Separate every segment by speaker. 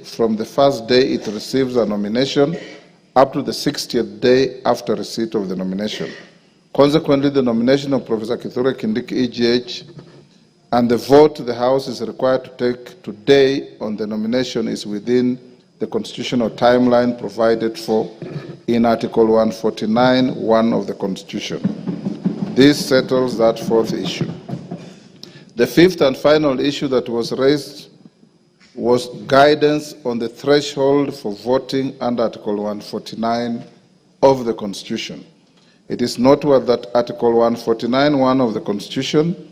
Speaker 1: from the first day it receives a nomination up to the 60th day after receipt of the nomination. Consequently, the nomination of Professor Kithure Kindiki, EGH, and the vote the House is required to take today on the nomination is within the constitutional timeline provided for in Article 149(1) of the Constitution. This settles that fourth issue. The fifth and final issue that was raised was guidance on the threshold for voting under Article 149 of the Constitution. It is noteworthy that Article 149(1) of the Constitution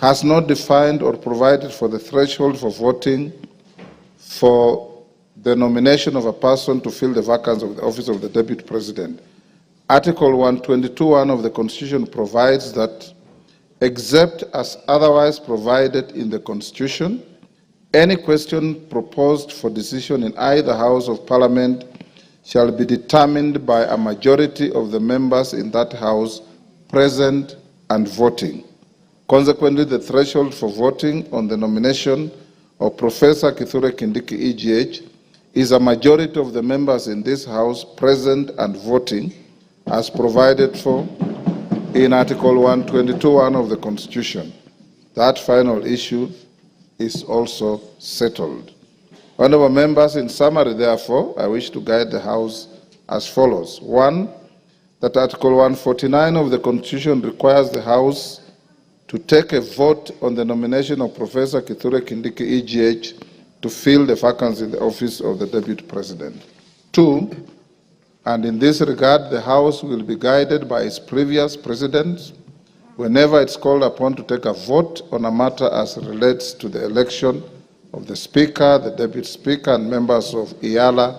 Speaker 1: has not defined or provided for the threshold for voting for the nomination of a person to fill the vacancy of the office of the Deputy President. Article 122(1) of the Constitution provides that, except as otherwise provided in the Constitution, any question proposed for decision in either House of Parliament shall be determined by a majority of the members in that House present and voting. Consequently, the threshold for voting on the nomination of Professor Kithure Kindiki, EGH, is a majority of the members in this House present and voting, as provided for in Article 122(1) of the Constitution. That final issue is also settled. Honourable members, in summary, therefore, I wish to guide the House as follows. 1, that Article 149 of the Constitution requires the House to take a vote on the nomination of Professor Kithure Kindiki, EGH, to fill the vacancy in the office of the Deputy President. 2, and in this regard, the House will be guided by its previous precedents whenever it's called upon to take a vote on a matter as relates to the election of the Speaker, the Deputy Speaker, and members of IALA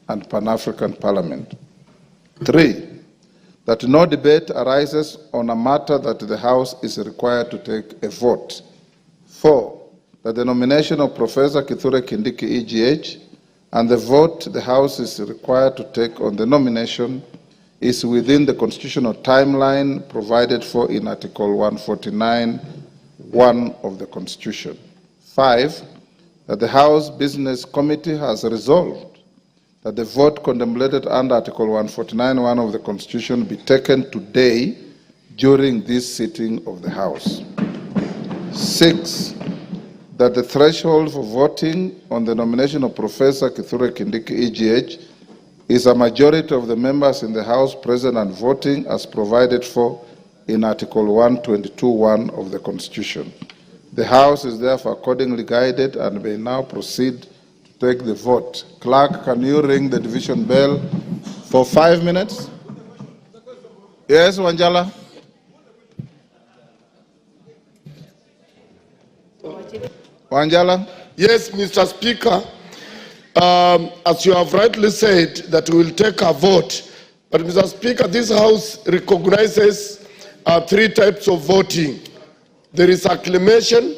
Speaker 1: and Pan-African Parliament. 3, that no debate arises on a matter that the House is required to take a vote. 4, that the nomination of Professor Kithure Kindiki, EGH, and the vote the House is required to take on the nomination is within the constitutional timeline provided for in Article 149(1) of the Constitution. 5, that the House Business Committee has resolved that the vote contemplated under Article 149(1) of the Constitution be taken today during this sitting of the House. 6, that the threshold for voting on the nomination of Professor Kithure Kindiki, EGH, is a majority of the members in the House present and voting as provided for in Article 122(1) of the Constitution. The House is therefore accordingly guided and may now proceed to take the vote. Clerk, can you ring the division bell for 5 minutes? Yes, Wanjala. Wanjala?
Speaker 2: Yes, Mr. Speaker. As you have rightly said, that we will take a vote. But, Mr. Speaker, this House recognizes 3 types of voting. There is acclamation,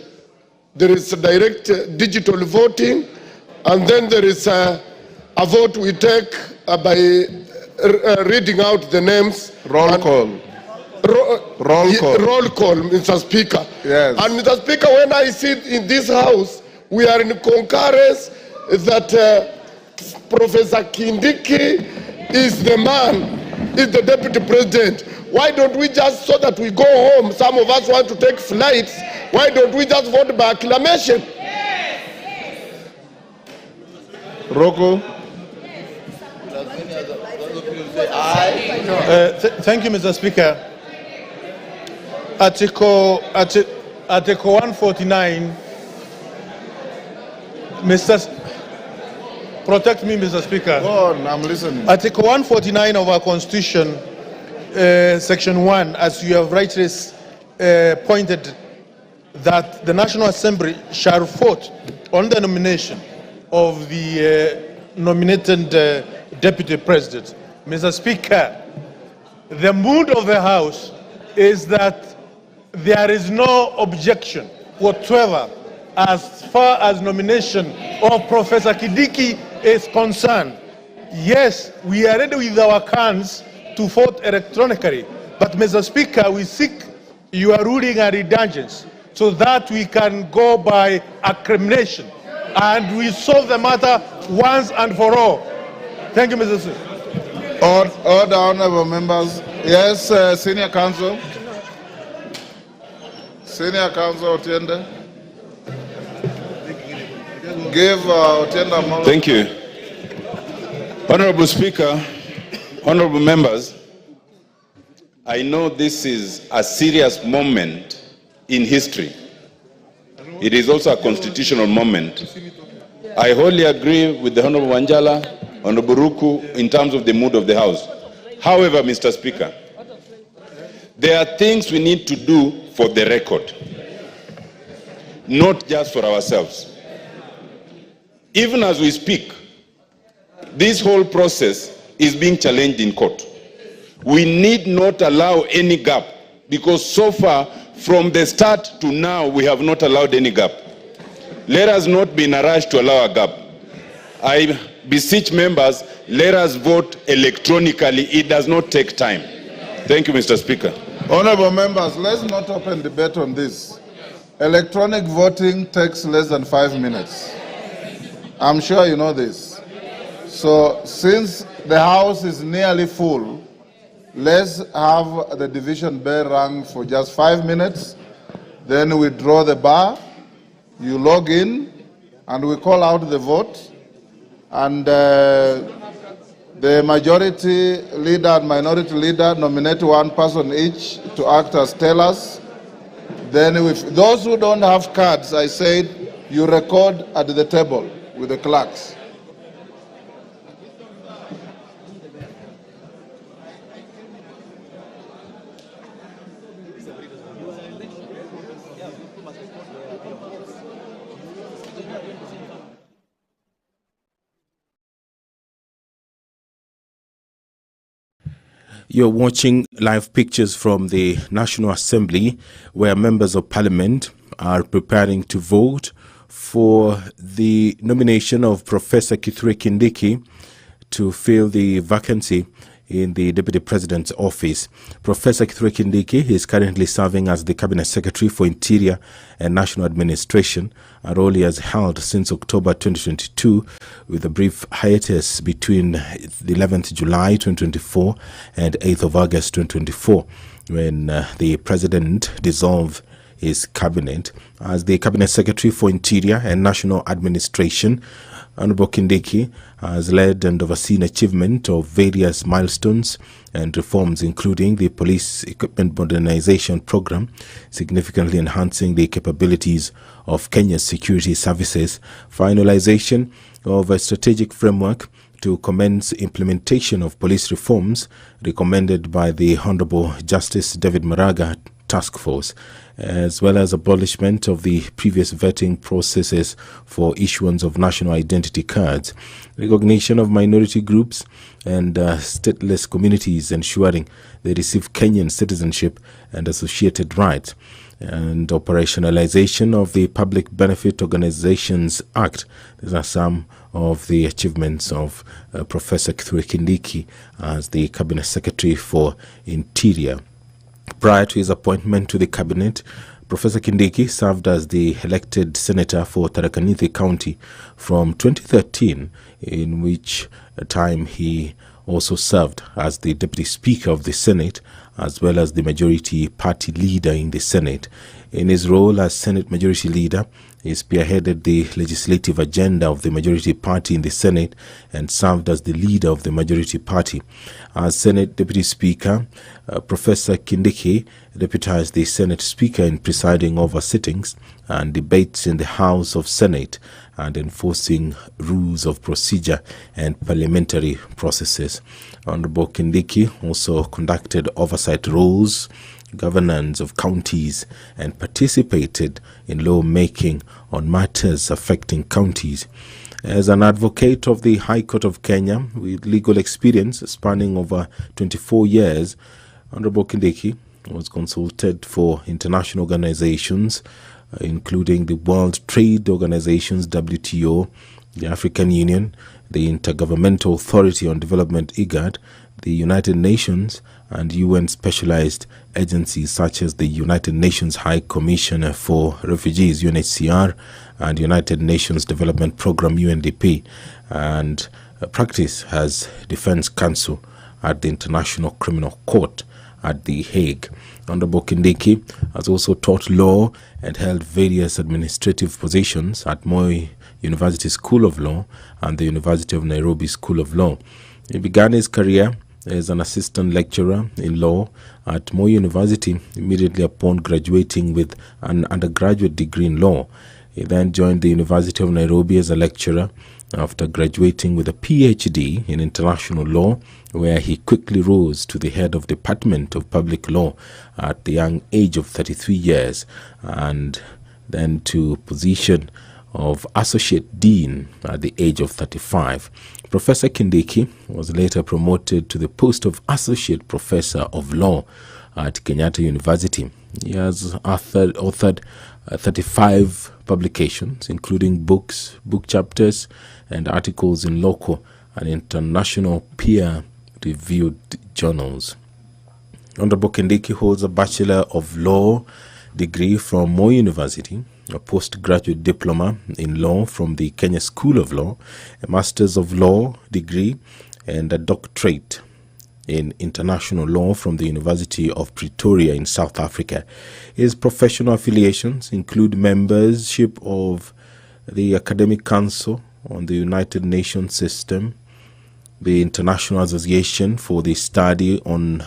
Speaker 2: there is direct digital voting, and then there is a vote we take by reading out the names.
Speaker 1: Roll call. Roll call.
Speaker 2: Roll call, Mr. Speaker.
Speaker 1: Yes.
Speaker 2: And, Mr. Speaker, when I sit in this House, we are in concurrence that Professor Kindiki is the man, is the Deputy President. Why don't we just, so that we go home, some of us want to take flights, why don't we just vote by acclamation?
Speaker 1: Roko?
Speaker 3: Thank you, Mr. Speaker. Article 149, protect me, Mr. Speaker.
Speaker 1: Go on, I'm listening.
Speaker 3: Article 149 of our Constitution, Section 1, as you have rightly pointed, that the National Assembly shall vote on the nomination of the nominated Deputy President. Mr. Speaker, the mood of the House is that there is no objection whatsoever as far as nomination of Professor Kindiki is concerned. Yes, we are ready with our cards to vote electronically, but Mr. Speaker, we seek your ruling and indulgence so that we can go by acclamation and we solve the matter once and for all. Thank you, Mr. Speaker.
Speaker 1: Order, honorable members. Yes, Senior Counsel. Senior Counsel Otiende. Give Otiende a moment.
Speaker 4: Thank you. Honorable Speaker, honorable members, I know this is a serious moment in history. It is also a constitutional moment. I wholly agree with the Honorable Wanjala, Honorable Ruku, in terms of the mood of the House. However, Mr. Speaker, there are things we need to do for the record, not just for ourselves. Even as we speak, this whole process is being challenged in court. We need not allow any gap, because so far, from the start to now, we have not allowed any gap. Let us not be in a rush to allow a gap. I beseech members, let us vote electronically. It does not take time. Thank you, Mr. Speaker.
Speaker 1: Honorable members, let's not open debate on this. Electronic voting takes less than 5 minutes. I'm sure you know this. So since the House is nearly full, let's have the division bell rung for just 5 minutes. Then we draw the bar, you log in, and we call out the vote. And the majority leader and minority leader nominate one person each to act as tellers. Then with those who don't have cards, I said, you record at the table with the clerks.
Speaker 5: You're watching live pictures from the National Assembly, where members of parliament are preparing to vote for the nomination of Professor Kithure Kindiki to fill the vacancy in the Deputy President's office. Professor Kithure Kindiki is currently serving as the Cabinet Secretary for Interior and National Administration, a role he has held since October 2022, with a brief hiatus between the 11th July 2024 and 8th of August 2024, when the President dissolved his cabinet. As the Cabinet Secretary for Interior and National Administration, Honorable Kindiki has led and overseen achievement of various milestones and reforms, including the police equipment modernization program, significantly enhancing the capabilities of Kenya's security services, finalization of a strategic framework to commence implementation of police reforms recommended by the Honorable Justice David Maraga Task Force, as well as abolishment of the previous vetting processes for issuance of national identity cards, recognition of minority groups and stateless communities, ensuring they receive Kenyan citizenship and associated rights, and operationalization of the Public Benefit Organizations Act. These are some of the achievements of Professor Kithure Kindiki as the Cabinet Secretary for Interior. Prior to his appointment to the cabinet, Professor Kindiki served as the elected senator for Tharaka Nithi County from 2013, in which time he also served as the Deputy Speaker of the Senate, as well as the Majority Party Leader in the Senate. In his role as Senate Majority Leader, he spearheaded the legislative agenda of the Majority Party in the Senate and served as the leader of the Majority Party. As Senate Deputy Speaker, Professor Kindiki deputized the Senate Speaker in presiding over sittings and debates in the House of Senate and enforcing rules of procedure and parliamentary processes. Honorable Kindiki also conducted oversight roles, governance of counties, and participated in law-making on matters affecting counties. As an advocate of the High Court of Kenya with legal experience spanning over 24 years, Honorable Kindiki was consulted for international organizations, including the World Trade Organization's WTO, the African Union, the Intergovernmental Authority on Development IGAD, the United Nations, and UN specialized agencies such as the United Nations High Commissioner for Refugees UNHCR and United Nations Development Programme UNDP, and practice as Defense Counsel at the International Criminal Court at The Hague. Honorable Kindiki has also taught law and held various administrative positions at Moi University School of Law and the University of Nairobi School of Law. He began his career as an assistant lecturer in law at Moi University immediately upon graduating with an undergraduate degree in law. He then joined the University of Nairobi as a lecturer after graduating with a PhD in international law, where he quickly rose to the head of Department of Public Law at the young age of 33 years, and then to position of Associate Dean at the age of 35. Professor Kindiki was later promoted to the post of Associate Professor of Law at Kenyatta University. He has authored 35 publications, including books, book chapters, and articles in local and international peer-reviewed journals. Honorable Kindiki holds a Bachelor of Law degree from Moi University, a postgraduate diploma in law from the Kenya School of Law, a Masters of Law degree, and a doctorate in international law from the University of Pretoria in South Africa. His professional affiliations include membership of the Academic Council on the United Nations System, the International Association for the Study on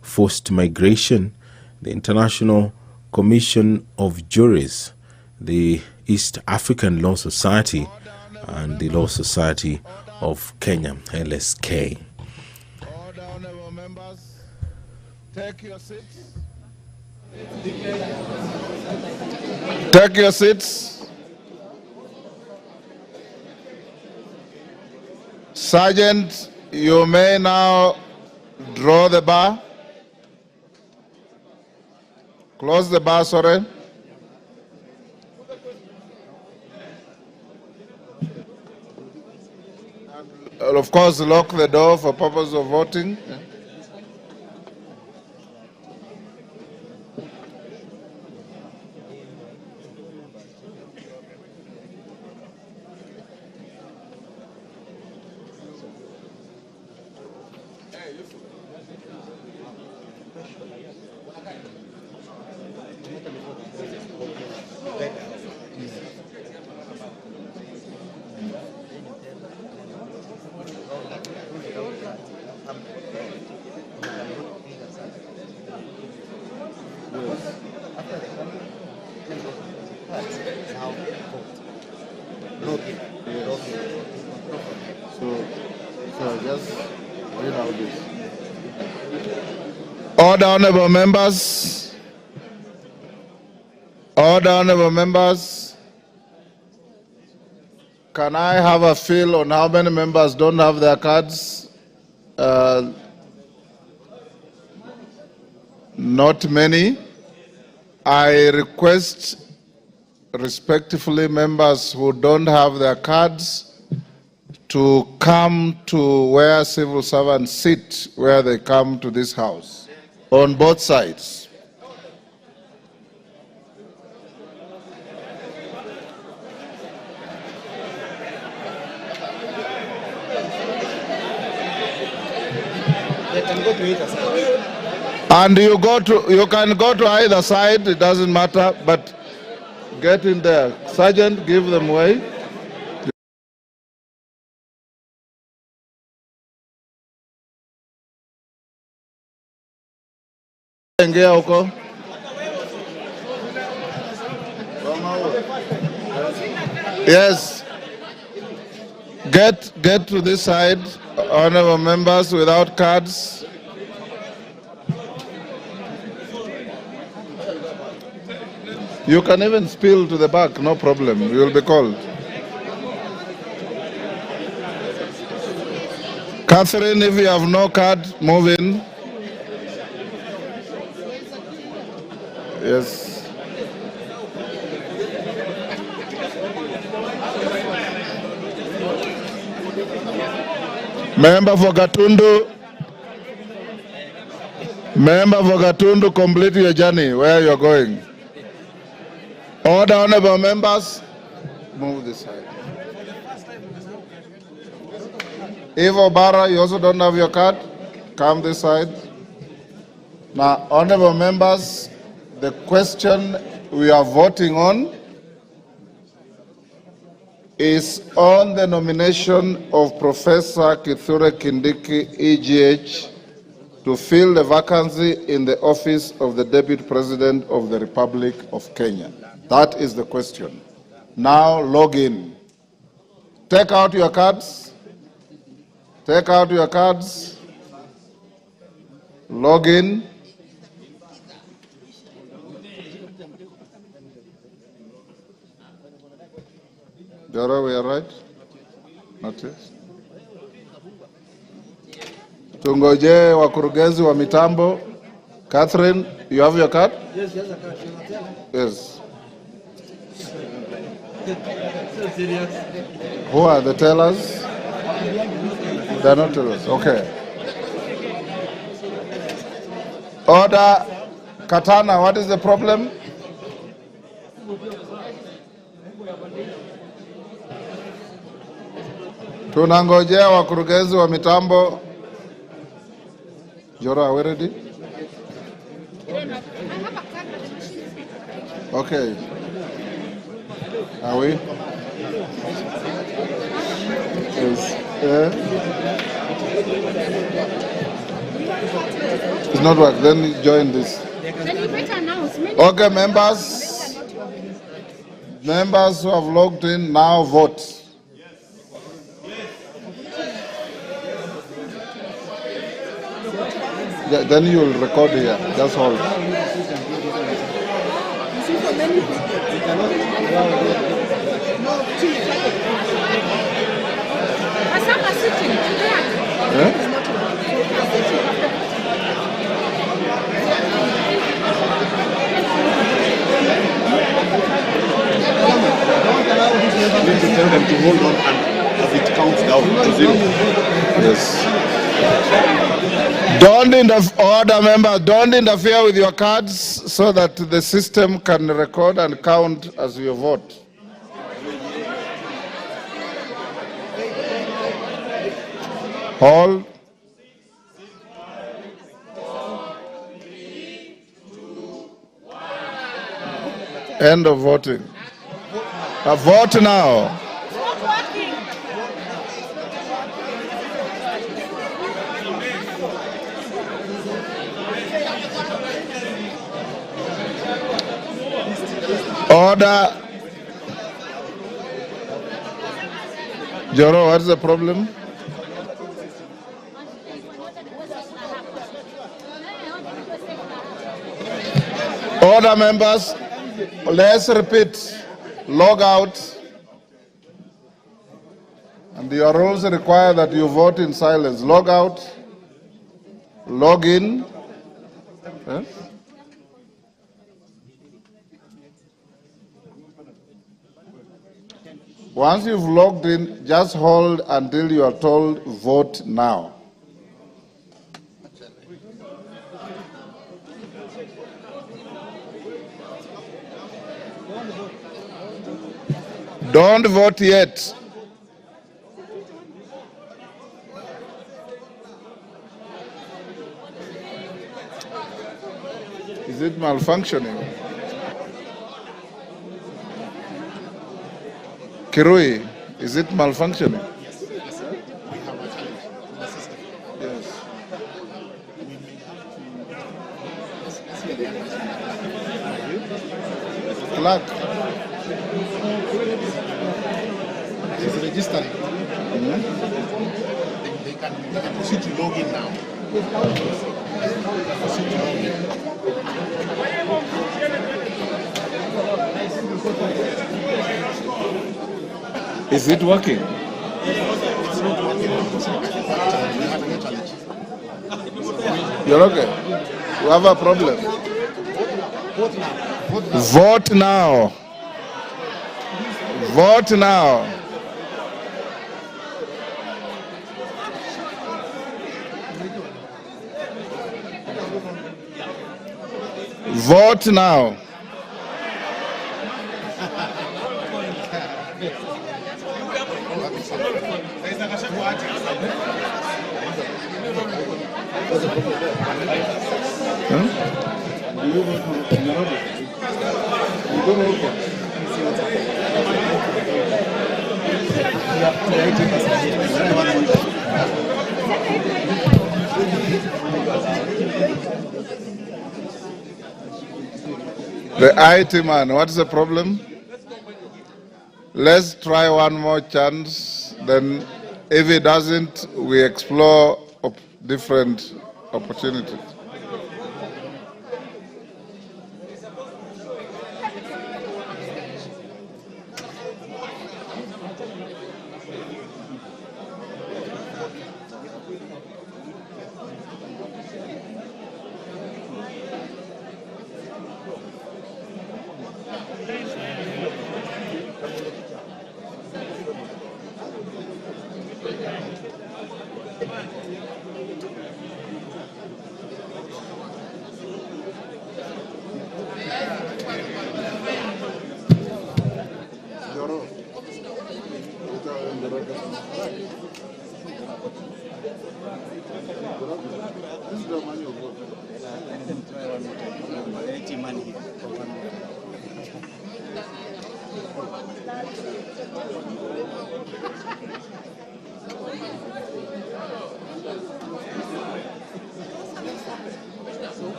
Speaker 5: Forced Migration, the International Commission of Juries, the East African Law Society, and the Law Society of Kenya, LSK.
Speaker 1: Order, honorable members. Take your seats. Take your seats. Sergeant, you may now draw the bar. Close the bar, sorry. And of course, lock the door for purpose of voting. So just read out this. Order, honorable members. Order, honorable members. Can I have a feel on how many members don't have their cards? Not many. I request respectfully members who don't have their cards to come to where civil servants sit, where they come to this house, on both sides.
Speaker 6: They can go to either side.
Speaker 1: And you can go to either side, it doesn't matter, but get in there. Sergeant, give them way. Ingia huko. Yes. Get to this side, honorable members without cards. You can even spill to the back, no problem. You will be called. Catherine, if you have no card, move in. Yes. Member for Gatundu. Member for Gatundu, complete your journey where you're going. Order, honorable members. Move this side. Evo Barra, you also don't have your card. Come this side. Now, honorable members, the question we are voting on is on the nomination of Professor Kithure Kindiki, EGH, to fill the vacancy in the office of the Deputy President of the Republic of Kenya. That is the question. Now log in. Take out your cards. Take out your cards. Log in. Jara, we are right? Not yet. Tungoje wakurugenzi wa mitambo. Catherine, you have your card?
Speaker 6: Yes, yes, a card.
Speaker 1: Yes.
Speaker 6: So serious.
Speaker 1: Who are the tellers? They are not tellers. Okay. Order. Katana, what is the problem? Tunangojea wakurugenzi wa mitambo. Jora, are we ready? Okay. Are we? Yes. It's not work. Then join this.
Speaker 7: Then you better announce.
Speaker 1: Okay, members. Members who have logged in now vote. Then you will record here. That's all.
Speaker 8: Need to tell them to hold on and as it counts down to 0.
Speaker 1: Yes. Order members, don't interfere with your cards so that the system can record and count as you vote. Hold. End of voting. Vote now. Order. Joro, what's the problem? Order, members. Let's repeat. Log out. And your rules require that you vote in silence. Log out. Log in. Yes? Once you've logged in, just hold until you are told vote now. Don't vote yet. Is it malfunctioning? Kirui, is it malfunctioning?
Speaker 8: Yes. We have a challenge in the system.
Speaker 1: Yes. Clerk.
Speaker 8: She's registering. They can proceed to log in now. Proceed to log in.
Speaker 1: Is it working?
Speaker 8: It's not working. We have a challenge.
Speaker 1: You're okay? We have a problem. Vote now. Vote now. Vote now. The IT man, what is the problem? Let's try one more chance. Then, if it doesn't, we explore different opportunities.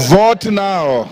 Speaker 1: Vote now.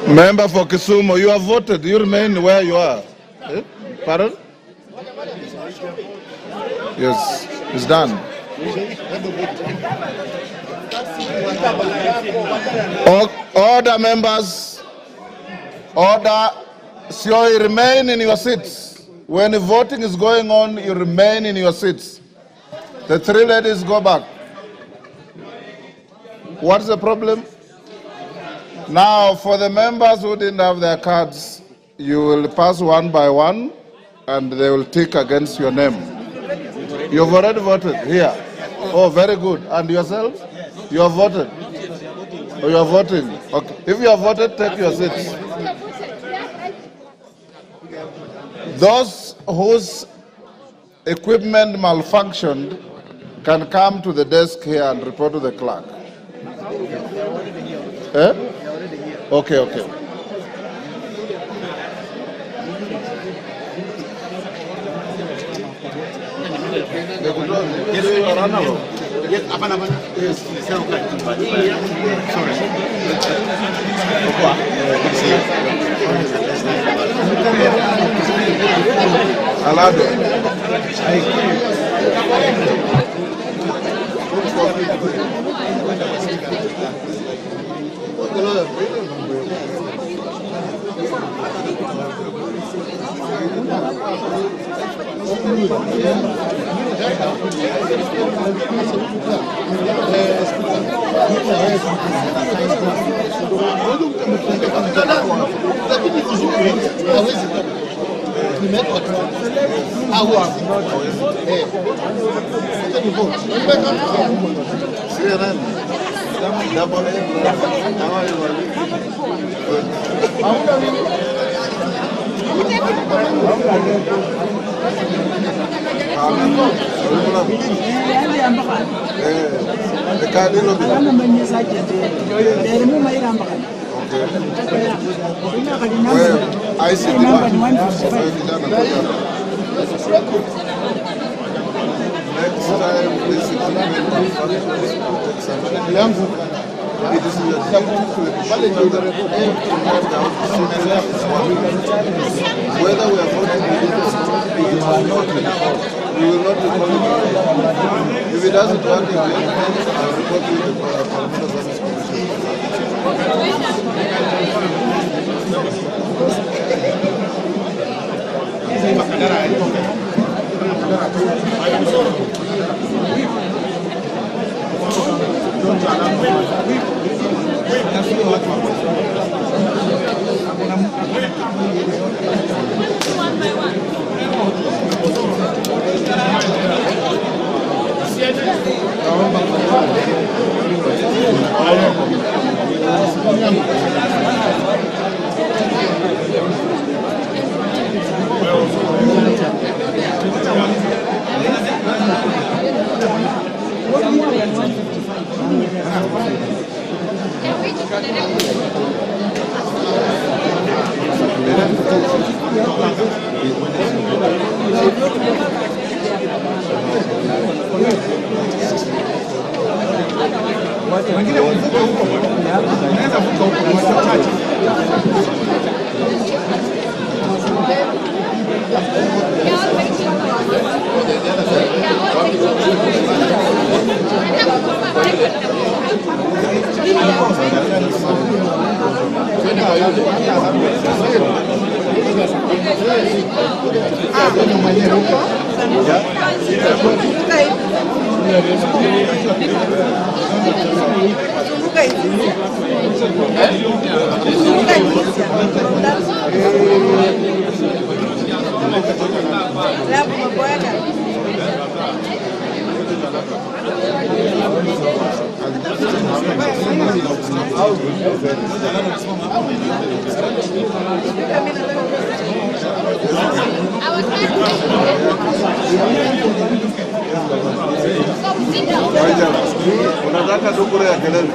Speaker 1: Member for Kisumu, you have voted. You remain where you are. Eh? Pardon? Yes, it's done. Order, members. Order. So you remain in your seats. When the voting is going on, you remain in your seats. The three ladies go back. What's the problem? Now, for the members who didn't have their cards, you will pass one by one, and they will tick against your name. You've already voted here. Oh, very good. And yourself? You have voted? Oh, you are voting? Okay. If you have voted, take your seats. Those whose equipment malfunctioned can come to the desk here and report to the clerk. Eh? Okay, okay. I see. Next time, this equipment manufacturers will take some time. It is your duty to ensure that every member is working. Whether we are voting within the system, we will not report. We will not report it. If it doesn't work again, I'll report you to the Computer Service unataka dukure ya kelele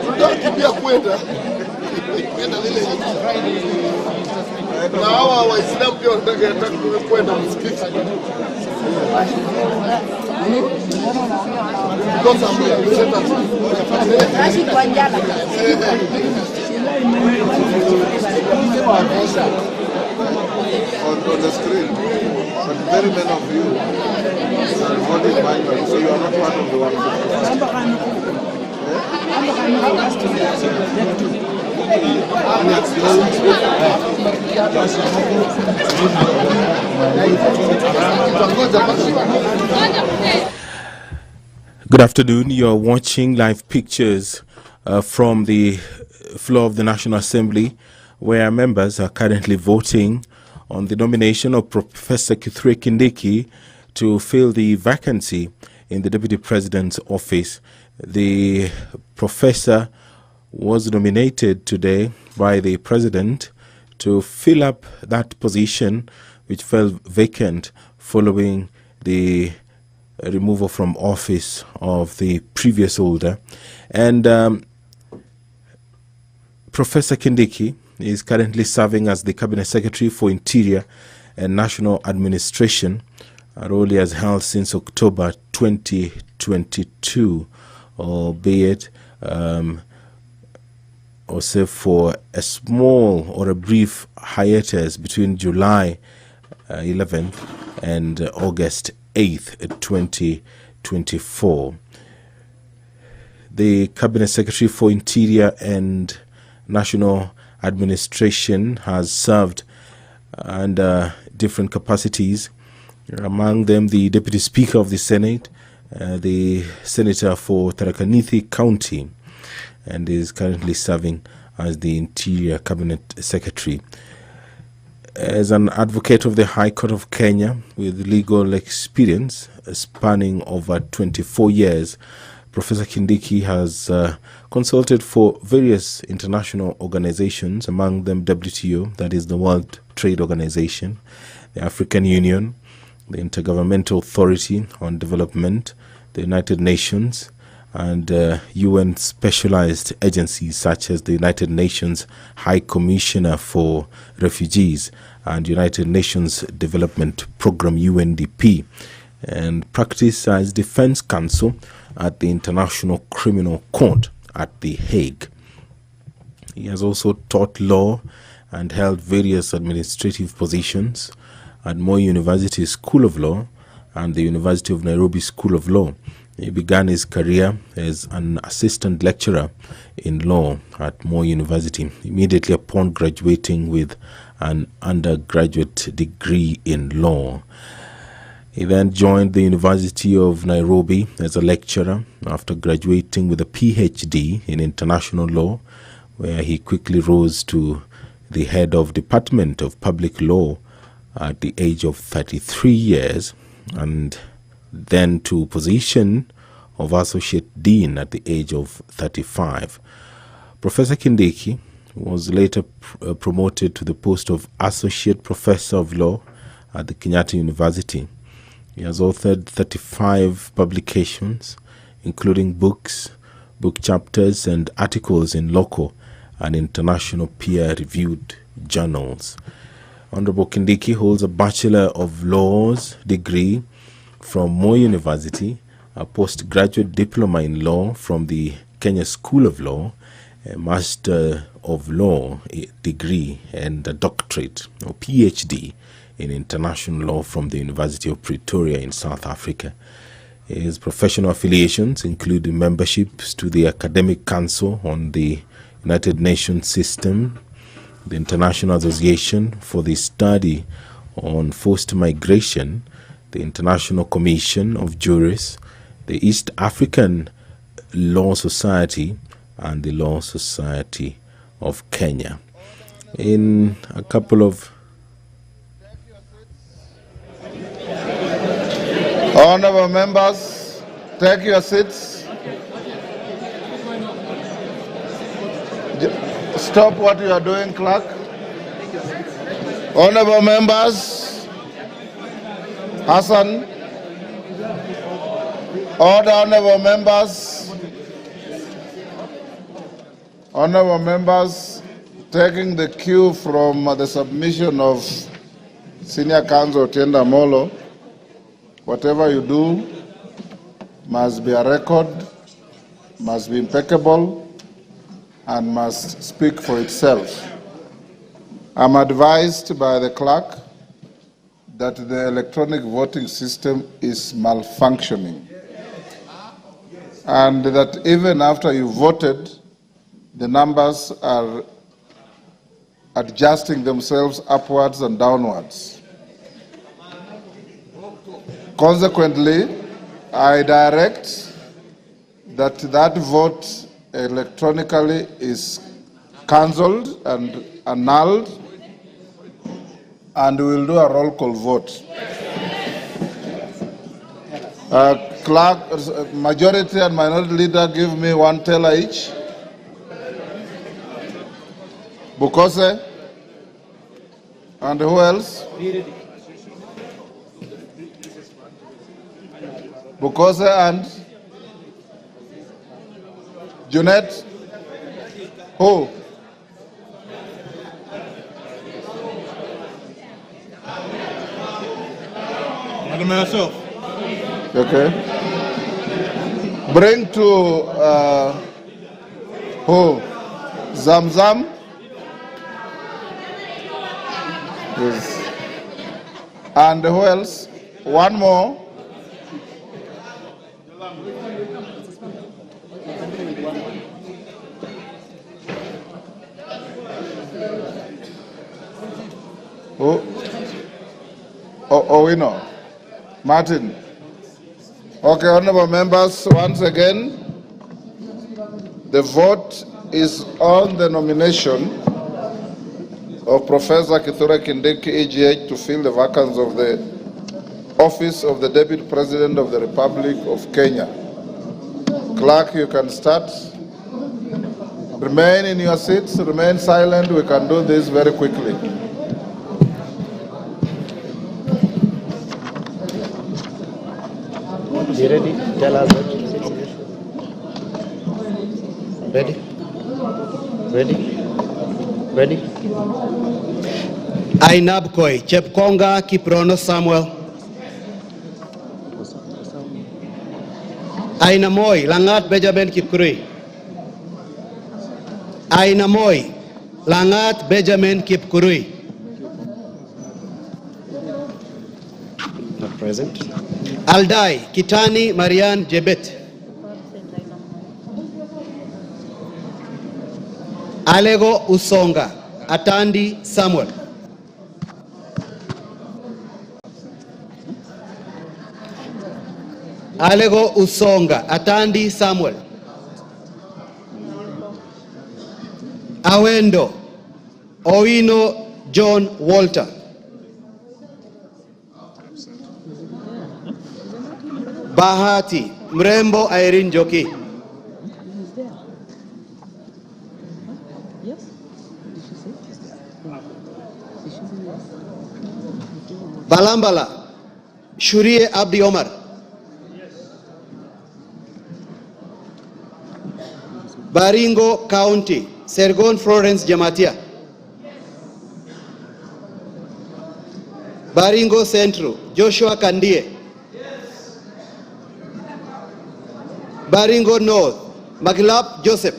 Speaker 2: Tutakibia kwenda lile na hawa Waislamu pia wanataka kwenda msikiti.
Speaker 1: on the screen, but very many of you are voting manually, so you are not one of the 150.
Speaker 5: Good afternoon. You're watching live pictures from the floor of the National Assembly, where members are currently voting on the nomination of Professor Kithure Kindiki to fill the vacancy in the Deputy President's office. The professor was nominated today by the President to fill up that position, which fell vacant following the removal from office of the previous holder. And Professor Kindiki is currently serving as the Cabinet Secretary for Interior and National Administration, a role he has held since October 2022, albeit also for a small or a brief hiatus between July 11th and August 8th, 2024. The Cabinet Secretary for Interior and National Administration has served under different capacities, among them the Deputy Speaker of the Senate, the Senator for Tharaka Nithi County, and is currently serving as the Interior Cabinet Secretary. As an advocate of the High Court of Kenya with legal experience spanning over 24 years, Professor Kindiki has consulted for various international organizations, among them WTO, that is the World Trade Organization, the African Union, the Intergovernmental Authority on Development, the United Nations, and UN specialized agencies such as the United Nations High Commissioner for Refugees and United Nations Development Program UNDP, and practiced as defense counsel at the International Criminal Court at The Hague. He has also taught law and held various administrative positions at Moi University School of Law and the University of Nairobi School of Law. He began his career as an assistant lecturer in law at Moi University immediately upon graduating with an undergraduate degree in law. He then joined the University of Nairobi as a lecturer after graduating with a PhD in international law, where he quickly rose to the head of Department of Public Law at the age of 33 years, and then to position of Associate Dean at the age of 35. Professor Kindiki was later promoted to the post of Associate Professor of Law at the Kenyatta University. He has authored 35 publications, including books, book chapters, and articles in local and international peer-reviewed journals. Honorable Kindiki holds a Bachelor of Laws degree from Moi University, a postgraduate diploma in law from the Kenya School of Law, a Master of Law degree, and a doctorate or PhD in international law from the University of Pretoria in South Africa. His professional affiliations include memberships to the Academic Council on the United Nations System, the International Association for the Study on Forced Migration, the International Commission of Jurists, the East African Law Society, and the Law Society of Kenya. In a couple of
Speaker 1: Honorable members, take your seats. Stop what you are doing, clerk. Honorable members, Hassan. Order, honorable members. Honorable members, taking the cue from the submission of Senior Counsel Otienda Molo, whatever you do must be a record, must be impeccable, and must speak for itself. I'm advised by the clerk that the electronic voting system is malfunctioning, and that even after you voted, the numbers are adjusting themselves upwards and downwards. Consequently, I direct that that vote electronically is cancelled and annulled, and we will do a roll call vote. Clerk, majority and minority leader, give me one teller each. Bukose, and who else? Bukose and Junet. Who?
Speaker 3: Madam myself.
Speaker 1: Okay. Bring to who? Zamzam. Yes. And who else? One more. Who? Oh, we know. Martin. Okay, honorable members, once again, the vote is on the nomination of Professor Kithure Kindiki, EGH, to fill the vacancy of the office of the Deputy President of the Republic of Kenya. Clerk, you can start. Remain in your seats, remain silent. We can do this very quickly.
Speaker 6: You ready? Tell us what you say. Ready? Ready? Ready?
Speaker 7: Ainabkoi, Chepkonga Kiprono Samuel. Ainamoi, Langat Benjamin Kipkurui. Ainamoi, Langat Benjamin Kipkurui. Not present. Aldai, Kitani Marian Jebet. Alego Usonga, Atandi Samuel. Alego Usonga, Atandi Samuel. Awendo, Owino John Walter. Bahati, Mrembo Irene Joki. Balambala, Shurie Abdi Omar. Baringo County, Sergon Florence Jamatia. Baringo Central, Joshua Kandie. Baringo North, Maglap Joseph.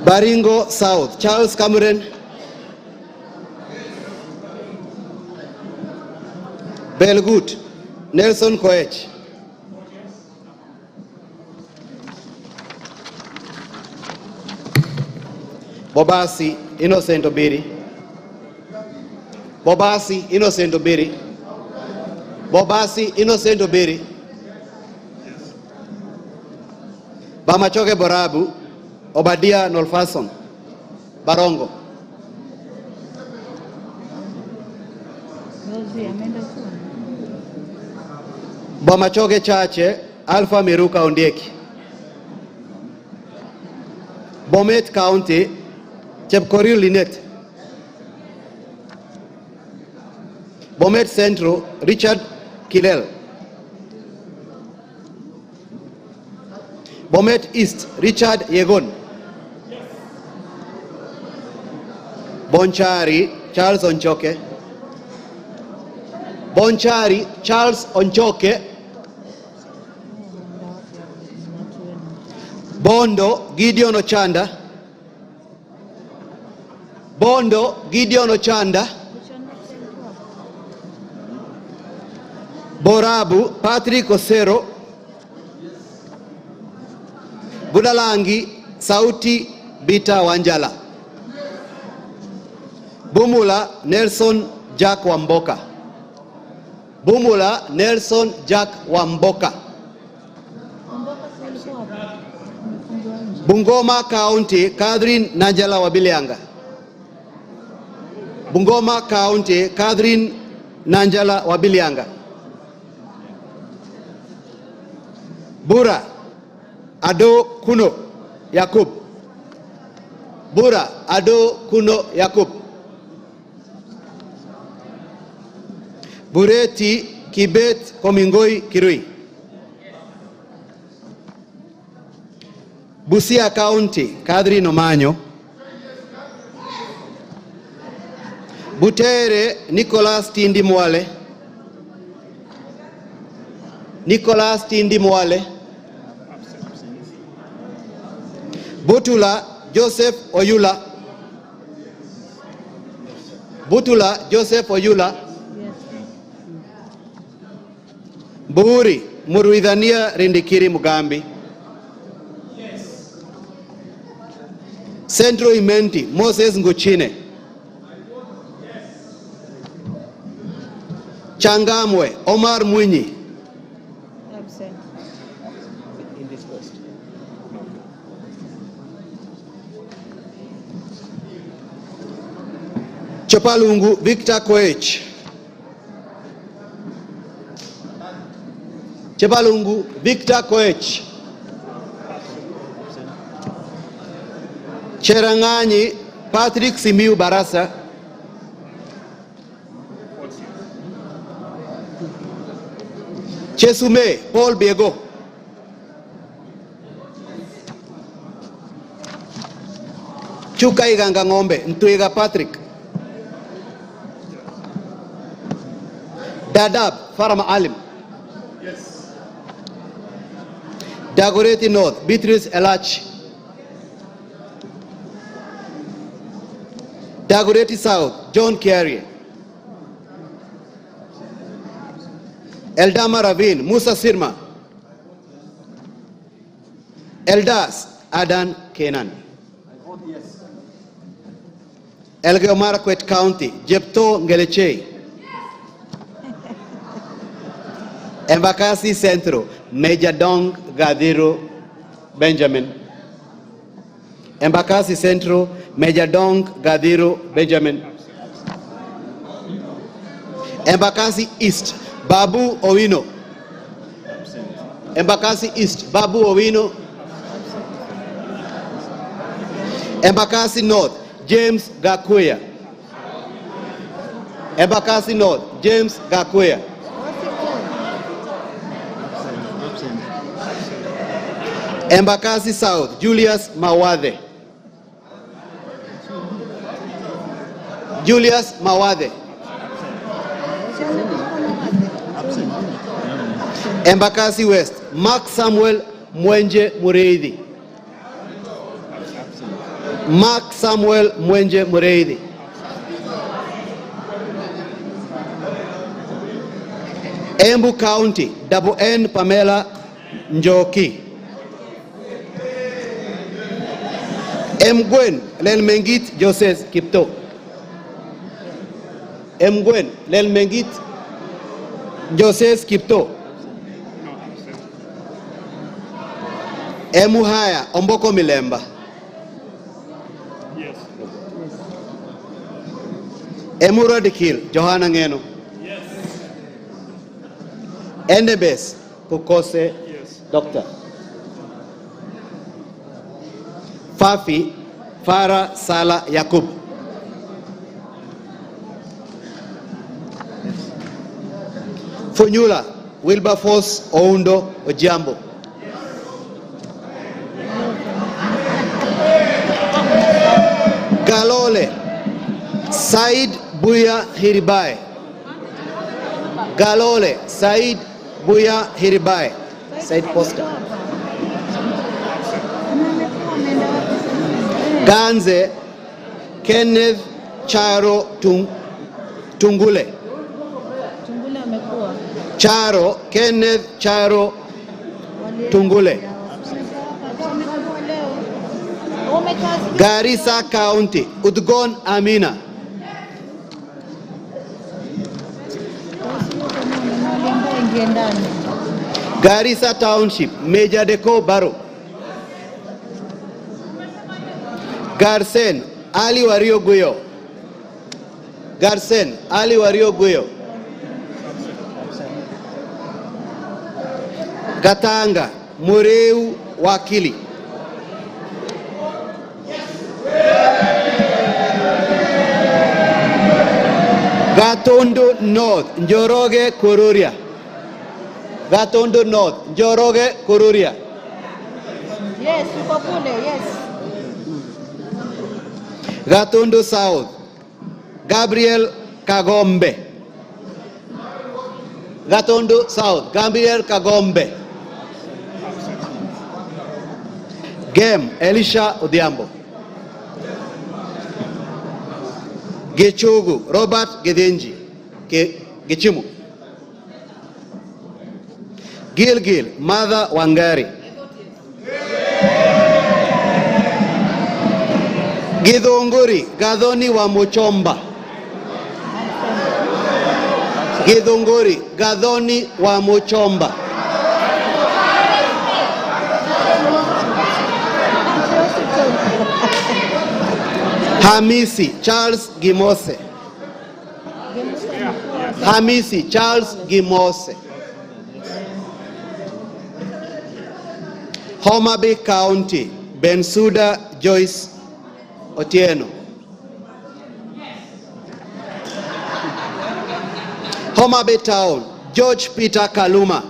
Speaker 7: Baringo South, Charles Cameron. Belgut, Nelson Koech. Bobasi, Innocent Obiri. Bobasi, Innocent Obiri. Bobasi, Innocent Obiri. Bamachoke Borabu, Obadia Nolfason, Barongo. Bamachoke Chache, Alpha Miruka Ondieki. Bomet County, Chepkorir Linet. Bomet Central, Richard Kilel. Bomet East, Richard Yegon. Bonchari, Charles Onchoke. Bonchari, Charles Onchoke. Bondo, Gideon Ochanda. Bondo, Gideon Ochanda. Borabu, Patrick Osero. Budalangi, Sauti Bita Wanjala. Bumula, Nelson Jack Wamboka. Bumula, Nelson Jack Wamboka. Bungoma County, Catherine Najala Wabilianga. Bungoma County, Catherine Nanjala Wabilianga. Bura, Ado Kuno Yakub. Bura, Ado Kuno Yakub. Bureti Kibet Komingoi Kirui. Busia County, Catherine Omanyo. Butere, Nicholas Tindi Mwale. Nicholas Tindi Mwale. Butula, Joseph Oyula. Butula, Joseph Oyula. Bururi, Muruidhania Rindikiri Mugambi. Central Imenti, Moses Nguchine. Changamwe, Omar Mwinyi.
Speaker 9: Absent.
Speaker 6: Indisposed.
Speaker 7: Chepalungu Victor Koech. Chepalungu Victor Koech. Cherangani Patrick Simiu Barasa. Chesume Paul Biego. Chukai Ganga Ngombe Ntwega Patrick. Dadab Farama Alim. Yes. Dagoretti North Beatrice Elach. Dagoretti South John Carey. Eldama Ravine Musa Sirma. Eldas Adan Kenan. Elgeyo Marakwet County Jepto Ngeleche. Embakasi Centro Major Dong Gadiro Benjamin. Embakasi Centro Major Dong Gadiro Benjamin. Embakasi East Babu Owino. Embakasi East Babu Owino. Embakasi North James Gakuya. Embakasi North James Gakuya. Embakasi South Julius Mawade. Julius Mawade. Embakasi West Mark Samuel Mwenje Mureithi. Mark Samuel Mwenje Mureithi. Embu County Double N Pamela Njoki. Mgwen Lelmengit Joseph Kipto. Mgwen Lelmengit Joseph Kipto. Emuhaya Omboko Milemba. Yes. Emurodikil Johanna Ngeno. Yes. Endebes Pukose. Yes. Doctor. Fafi Farah Sala Yakub. Funyula Wilberforce Oundo Ojambo. Galole Said Buya Hiribai. Galole Said Buya Hiribai. Said Poster. Ganze Kenneth Charo Tungule. Charo Kenneth Charo Tungule. Garissa County Udgon Amina. Garissa Township Major Deko Baro. Garsen Ali Wario Guyo. Garsen Ali Wario Guyo. Gatanga Mureu Wakili. Gatondo North Njoroge Kururia. Gatondo North Njoroge Kururia.
Speaker 9: Yes, Ukokule, yes.
Speaker 7: Gatondo South Gabriel Kagombe. Gatondo South Gabriel Kagombe. Gem Elisha Odhiambo. Gechugu Robert Gedenji Gechimu. Gilgil Mother Wangari. Githunguri Gathoni wa Muchomba. Githunguri Gathoni wa Muchomba. Hamisi Charles Gimose. Hamisi Charles Gimose. Homa Bay County, Bensuda Joyce Otieno. Homa Bay Town, George Peter Kaluma.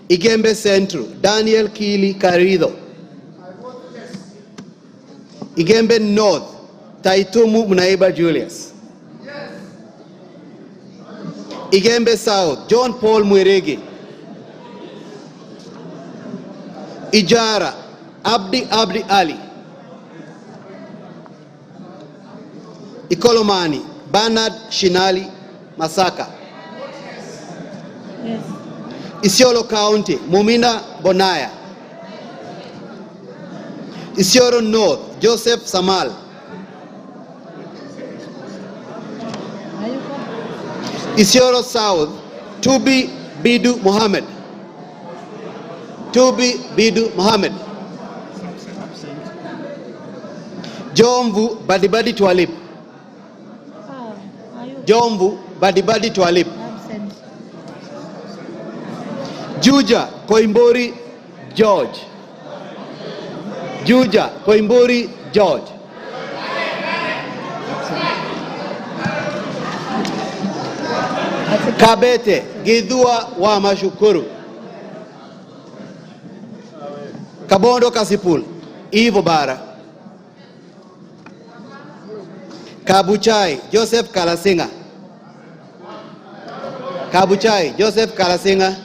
Speaker 7: Igembe Central, Daniel Kili Karido. Igembe North, Taitumu Munaiba Julius. Igembe South, John Paul Mwirigi. Ijara, Abdi Ali. Ikolomani, Bernard Shinali Masaka.
Speaker 9: Yes.
Speaker 7: Isiolo County, Mumina Bonaya. Isiolo North, Joseph Samal. Isiolo South, Tubi Bidu Mohammed. Tubi Bidu Mohammed. Jomvu Badibadi Twalip. Jomvu Badibadi Twalip.
Speaker 9: Absent.
Speaker 7: Juja Koimbori George. Juja Koimbori George. Kabete Gidhua wa Mashukuru. Kabondo Kasipul Ivo Bara. Kabuchai Joseph Kalasinga. Kabuchai Joseph Kalasinga.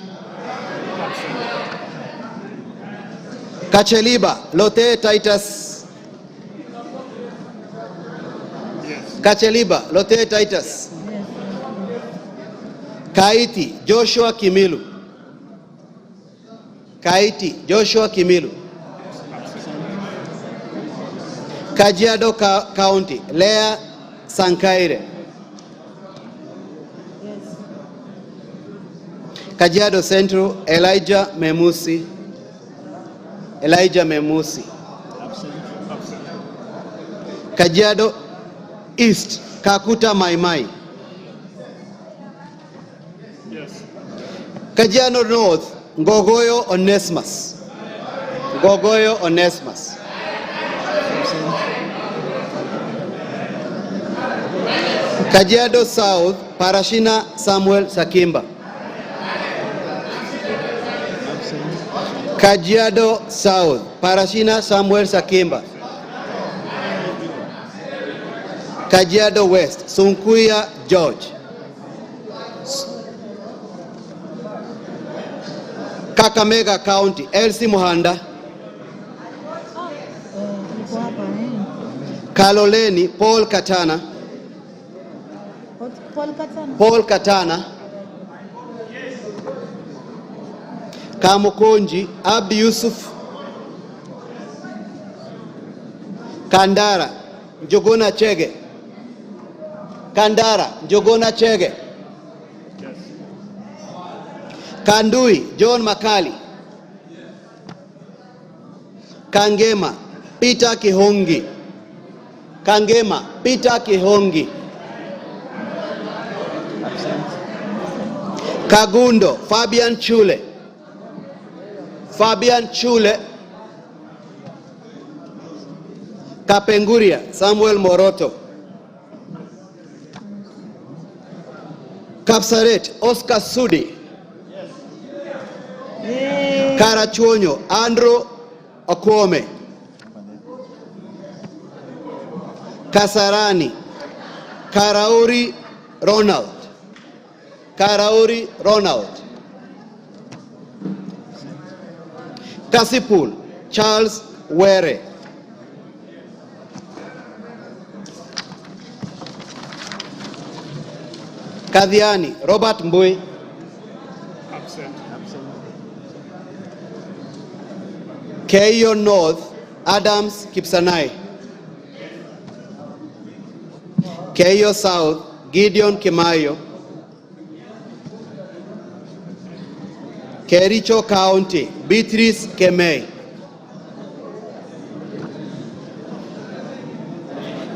Speaker 7: Kacheliba Lote Titus. Kacheliba Lote Titus. Kaiti Joshua Kimilu. Kaiti Joshua Kimilu. Kajiado County Lea Sankaire. Kajiado Central Elijah Memusi. Elijah Memusi. Kajiado East Kakuta Maimai. Kajiado North Ngogoyo Onesimus. Ngogoyo Onesimus. Kajiado South Parashina Samuel Sakimba. Kajiado South Parashina Samuel Sakimba. Kajiado West Sunkuya George. Kakamega County Elsie Muhanda. Kaloleni Paul Katana. Paul Katana. Kamukonji Abdi Yusuf. Kandara Njogona Chege. Kandara Njogona Chege. Kandui John Makali. Kangema Peter Kihongi. Kangema Peter Kihongi. Kagundo Fabian Chule. Fabian Chule. Kapenguria Samuel Moroto. Kapsaret Oscar Sudi. Karachuonyo Andrew Okwome. Kasarani Karauri Ronald. Karauri Ronald. Kasipul Charles Were. Kadhiani Robert Mbui. Keio North Adams Kipsanai. Keio South Gideon Kimayo. Kericho County Beatrice Kemei.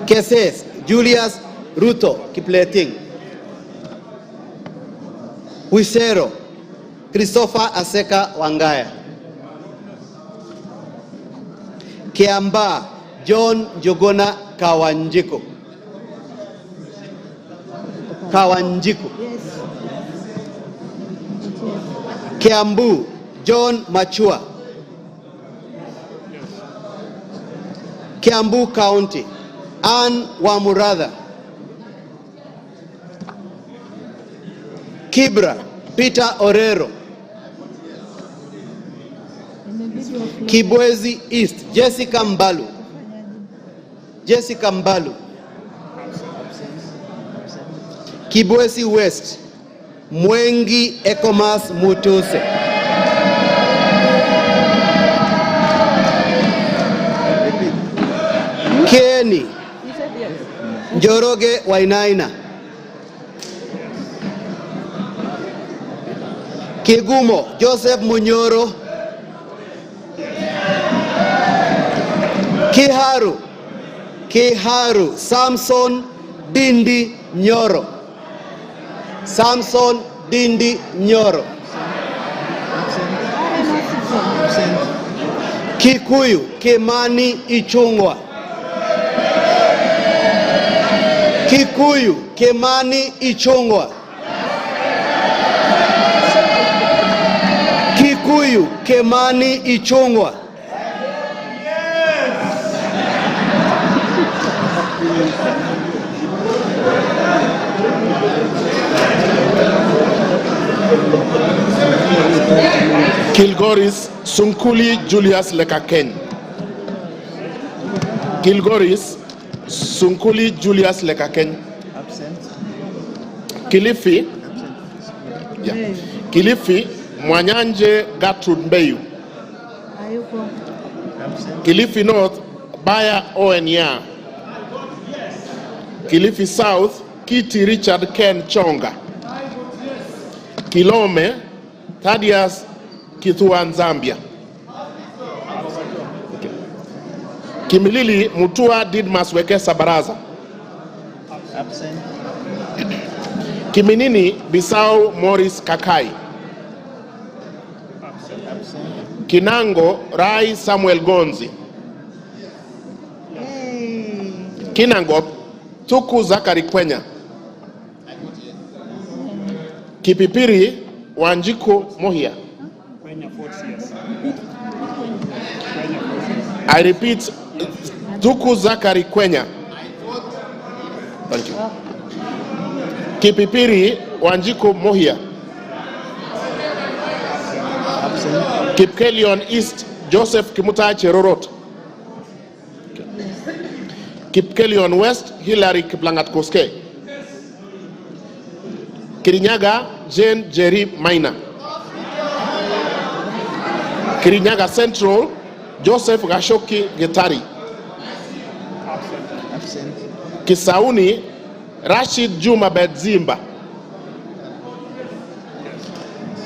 Speaker 7: Keses Julius Ruto Kipleting. Wisero Christopher Aseka Wangaya. Kiamba John Jogona Kawanjiku. Kiambu John Machua. Kiambu County Ann Wamuratha. Kibra Peter Orero. Kibwezi East Jessica Mbalu. Kibwezi West Mwengi Ekomas Mutuse. Keni Njoroge Wainaina. Kigumo Joseph Munyoro. Kiharu Samson Dindi Nyoro. Kikuyu Kimani Ichungwa.
Speaker 2: Kilgoris Sunkuli Julius Lekaken. Kilifi. Kilifi Mwanyanje Gertrude Mbeyu. Kilifi North Baya Oenya. Kilifi South Kiti Richard Ken Chonga. Kilome Thaddeus Kithuan Zambia. Kimilili Mutua Didmas Wekesa Baraza. Kiminini Bisau Morris Kakai. Kinango Rai Samuel Gonzi. Kinangop Tuku Zakari Kwenya. Kipipiri Wanjiko Mohia. I repeat, Tuku Zakari Kwenya. Thank you. Kipipiri Wanjiko Mohia. Kipkelion East Joseph Kimutai Cherorot. Kipkelion West Hilary Kiplangat Koske. Kirinyaga Jane Jerry Maina. Kirinyaga Central Joseph Gashoki Getari. Kisauni Rashid Juma Bedzimba.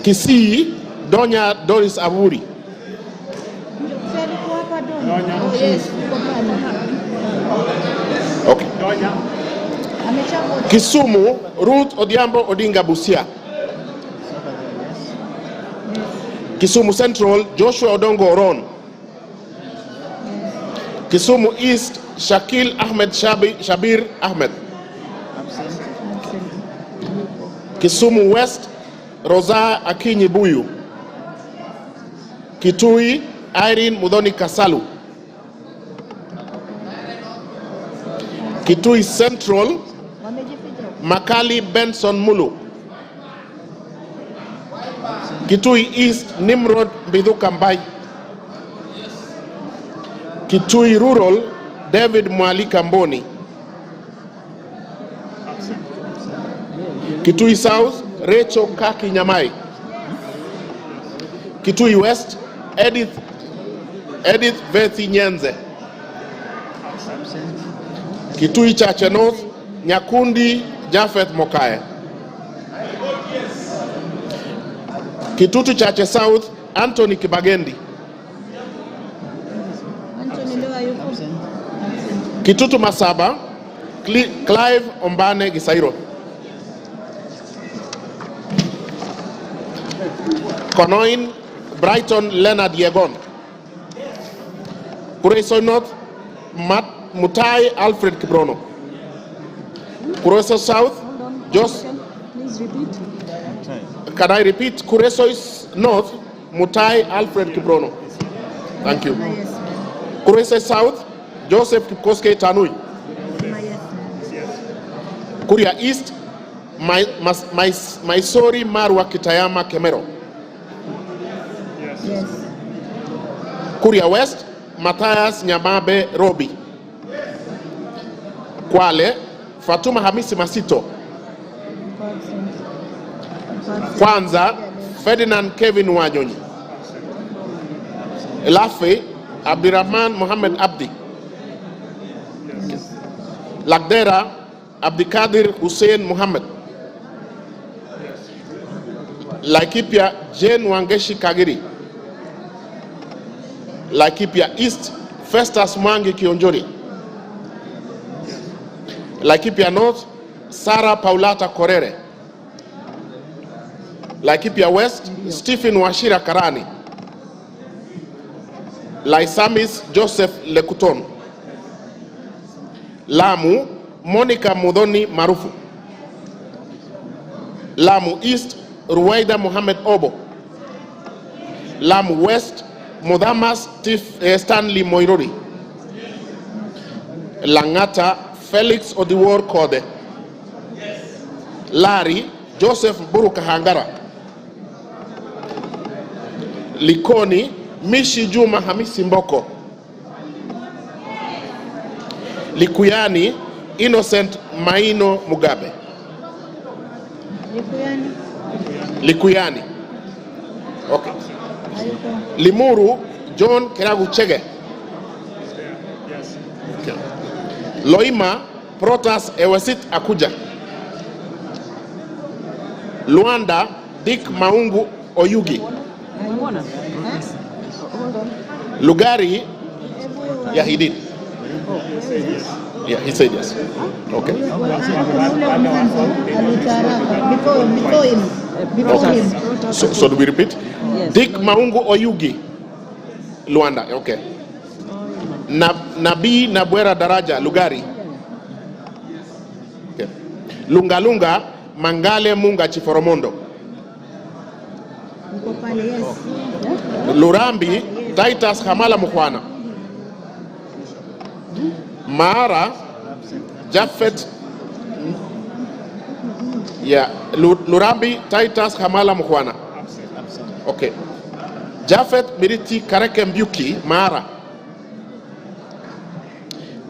Speaker 2: Kisii Donya Doris Aburi. Okay. Kisumu Ruth Odiambo Odinga Busia. Kisumu Central Joshua Odongo Oron. Kisumu East Shakil Ahmed Shabir Ahmed. Kisumu West Rosa Akinyi Buyu. Kitui Irene Mudhoni Kasalu. Kitui Central Makali Benson Mulu. Kitui East Nimrod Bidhuka Mbai. Kitui Rural David Mwalika Mboni. Kitui South Rachel Kaki Nyamai. Kitui West Edith Vethi Nyenze. Kitui Chache North Nyakundi Jafeth Mokaya. Kitutu Chache South Anthony Kibagendi. Kitutu Masaba Clive Ombane Gisairo. Konoin Brighton Leonard Yegon. Kureso North Mutai Alfred Kibrono. Kureso South
Speaker 9: Please repeat.
Speaker 2: Can I repeat? Kureso North Mutai Alfred Kibrono. Thank you. Kureso South Joseph Kipkoske Tanui. Kuria East Maisori Marwa Kitayama Kemero.
Speaker 9: Yes.
Speaker 2: Kuria West Matthias Nyamabe Robi. Kwale Fatuma Hamisi Masito. Kwanza Ferdinand Kevin Wanyonyi. Elafe Abdirahman Mohammed Abdi. Lagdera Abdikadir Hussein Muhammad. Laikipia Jane Wangeshi Kagiri. Laikipia East Festus Mwangi Kionjori. Laikipia North Sarah Paulata Korere. Laikipia West Stephen Washira Karani. Laisamis Joseph Lekuton. Lamu Monica Mudhoni Marufu. Lamu East Ruwaida Mohamed Obo. Lamu West Mudamas Stanley Moirori. Langata Felix Odiwor Kode. Lari Joseph Buruka Hangara. Likoni Mishi Juma Hamisi Mboko. Likuyani Innocent Maino Mugabe. Likuyani. Okay. Limuru John Keragu Chege. Okay. Loima Protas Ewesit Akuja. Luanda Dick Maungu Oyugi. Lugari, yeah, he did. Yeah, he said yes. Okay.
Speaker 9: Before him.
Speaker 2: So do we repeat?
Speaker 9: Yes.
Speaker 2: Dick Maungu Oyugi, Luanda. Okay. Nabi Nabwera Daraja, Lugari. Okay. Lunga Lunga, Mangale Munga Chiforomondo. Lurambi, Titus Hamala Mukwana. Mara, Japheth, yeah, Lurambi, Titus Hamala Mukwana. Okay. Japheth Miriti Kareke Mbuki, Mara.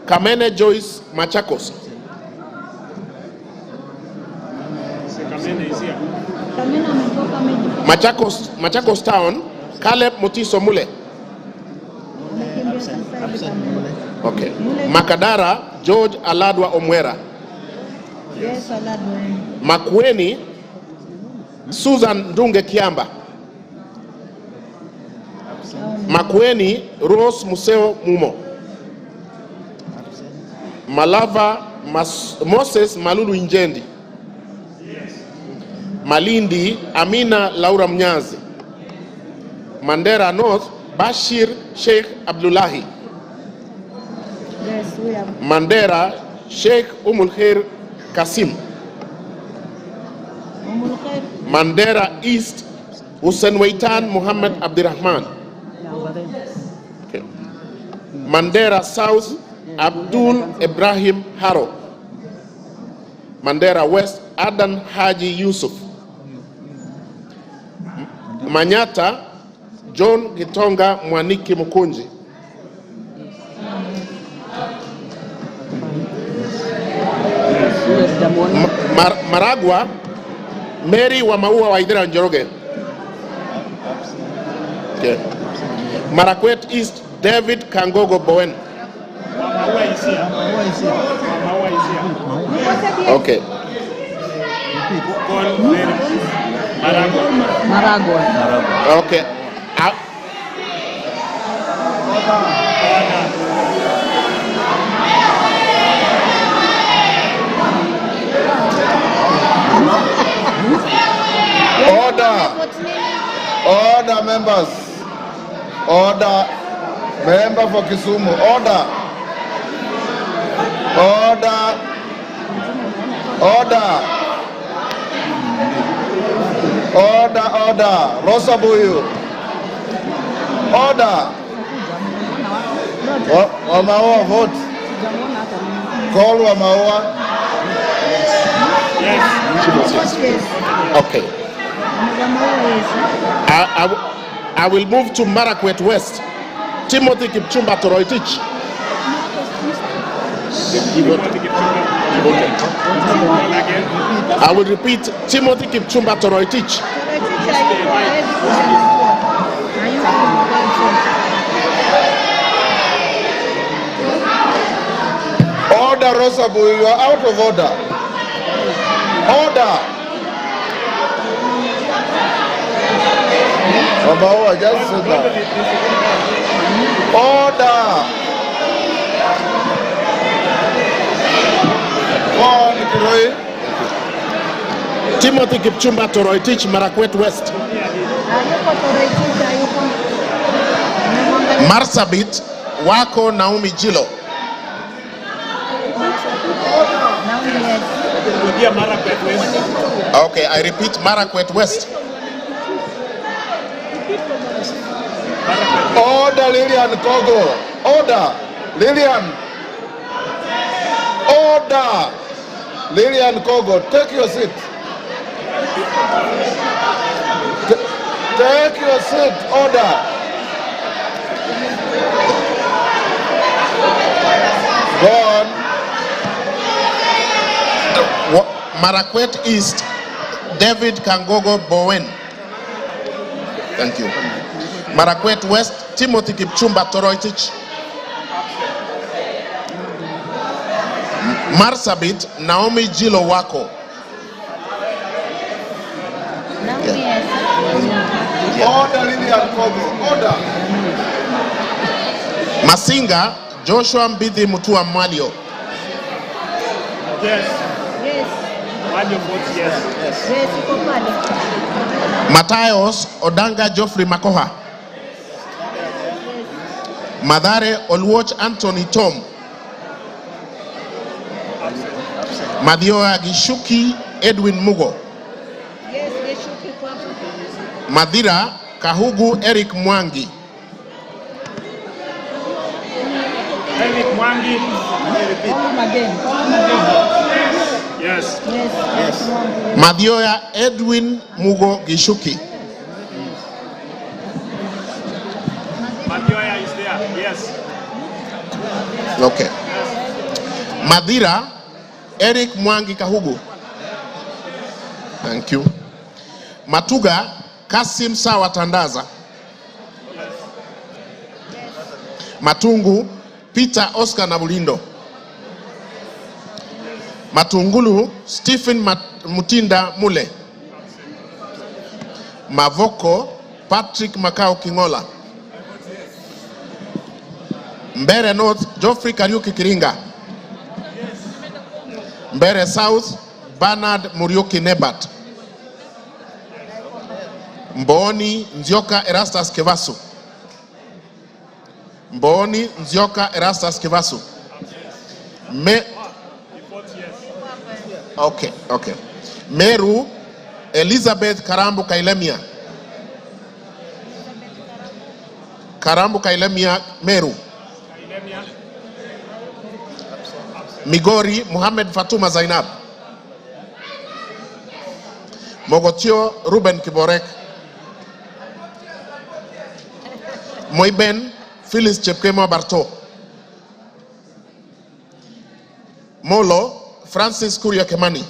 Speaker 2: Kamene Joyce Machakos. Machakos Town, Caleb Mutiso Mule. Okay. Makadara, George Aladwa Omwera.
Speaker 9: Yes, Aladwa.
Speaker 2: Makueni, Susan Ndunge Kiamba. Makueni, Rose Museo Mumo. Malava, Moses Malulu Injendi. Malindi, Amina Laura Mnyazi. Mandera North, Bashir Sheikh Abdullahi.
Speaker 9: Yes, we have.
Speaker 2: Mandera Sheikh Umulkhair Kasim. Mandera East Hussein Waitan Muhammad Abdirahman. Okay. Mandera South Abdul Ibrahim Haro. Mandera West Adan Haji Yusuf. Manyata John Gitonga Mwaniki Mukunji. Maragwa Mary wa Maua Waidira Njoroge. Okay. Marakwet East David Kangogo Bowen. Okay.
Speaker 9: Maragwa.
Speaker 2: Okay.
Speaker 1: Order, members. Order. Member for Kisumu. Order. Order. Order. Order, order. Rosa Buyu. Order. Wamaua, vote. Call Wamaua.
Speaker 10: Okay. I will move to Marakwet West. Timothy Kipchumba Toroitich. I will repeat, Timothy Kipchumba Toroitich.
Speaker 1: Order, Rosabu, you are out of order. Order. Obawa, just sit down. Order. Go on, Kiroi.
Speaker 10: Timothy Kipchumba Toroitich, Marakwet West. Marsabit, Wako Naomi Jilo. Okay, I repeat, Marakwet West.
Speaker 1: Order, Lillian Kogo. Order, Lillian. Order, Lillian Kogo. Take your seat. Take your seat. Order. Go on.
Speaker 10: Marakwet East, David Kangogo Bowen. Thank you. Marakwet West, Timothy Kipchumba Toroitich. Marsabit, Naomi Jilo Wako.
Speaker 1: Order, Lillian Kogo. Order.
Speaker 10: Masinga, Joshua Mbidi Mutua Malio.
Speaker 8: Yes. Yes.
Speaker 10: Matayos Odanga Geoffrey Makoha. Madare Olwoch Anthony Tom. Madioa Gishuki Edwin Mugo. Madira Kahugu Eric Mwangi.
Speaker 8: Eric Mwangi. Yes.
Speaker 10: Madioya Edwin Mugo Gishuki.
Speaker 8: Madioya is there. Yes.
Speaker 10: Okay. Madira Eric Mwangi Kahugu. Thank you. Matuga Kasim Sawa Tandaza. Matungu Peter Oscar Nabulindo. Matungulu Stephen Mutinda Mule. Mavoko Patrick Makao Kingola. Mbere North Geoffrey Kariuki Kiringa. Mbere South Bernard Muriuki Nebat. Mboni Nzioka Erastus Kevasu. Mboni Nzioka Erastus Kevasu. Okay. Meru Elizabeth Karambu Kailemia. Karambu Kailemia Meru. Migori Muhammad Fatuma Zainab. Mogotio Ruben Kiborek. Moiben Phyllis Chepkemo Barto. Molo Francis Kuria Kemani.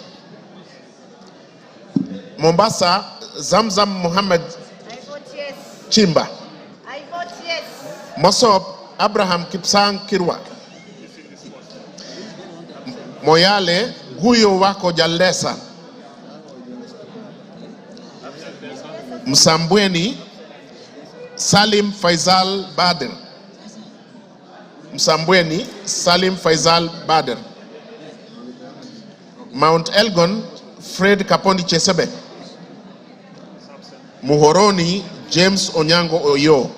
Speaker 10: Mombasa Zamzam Muhammad Chimba.
Speaker 9: I vote yes.
Speaker 10: Mosop Abraham Kipsang Kirwa. Moyale Guyo Wako Jalesa. Msambweni Salim Faisal Bader. Msambweni Salim Faisal Bader. Mount Elgon Fred Kapondi Chesebe. Muhoroni James Onyango Oyo.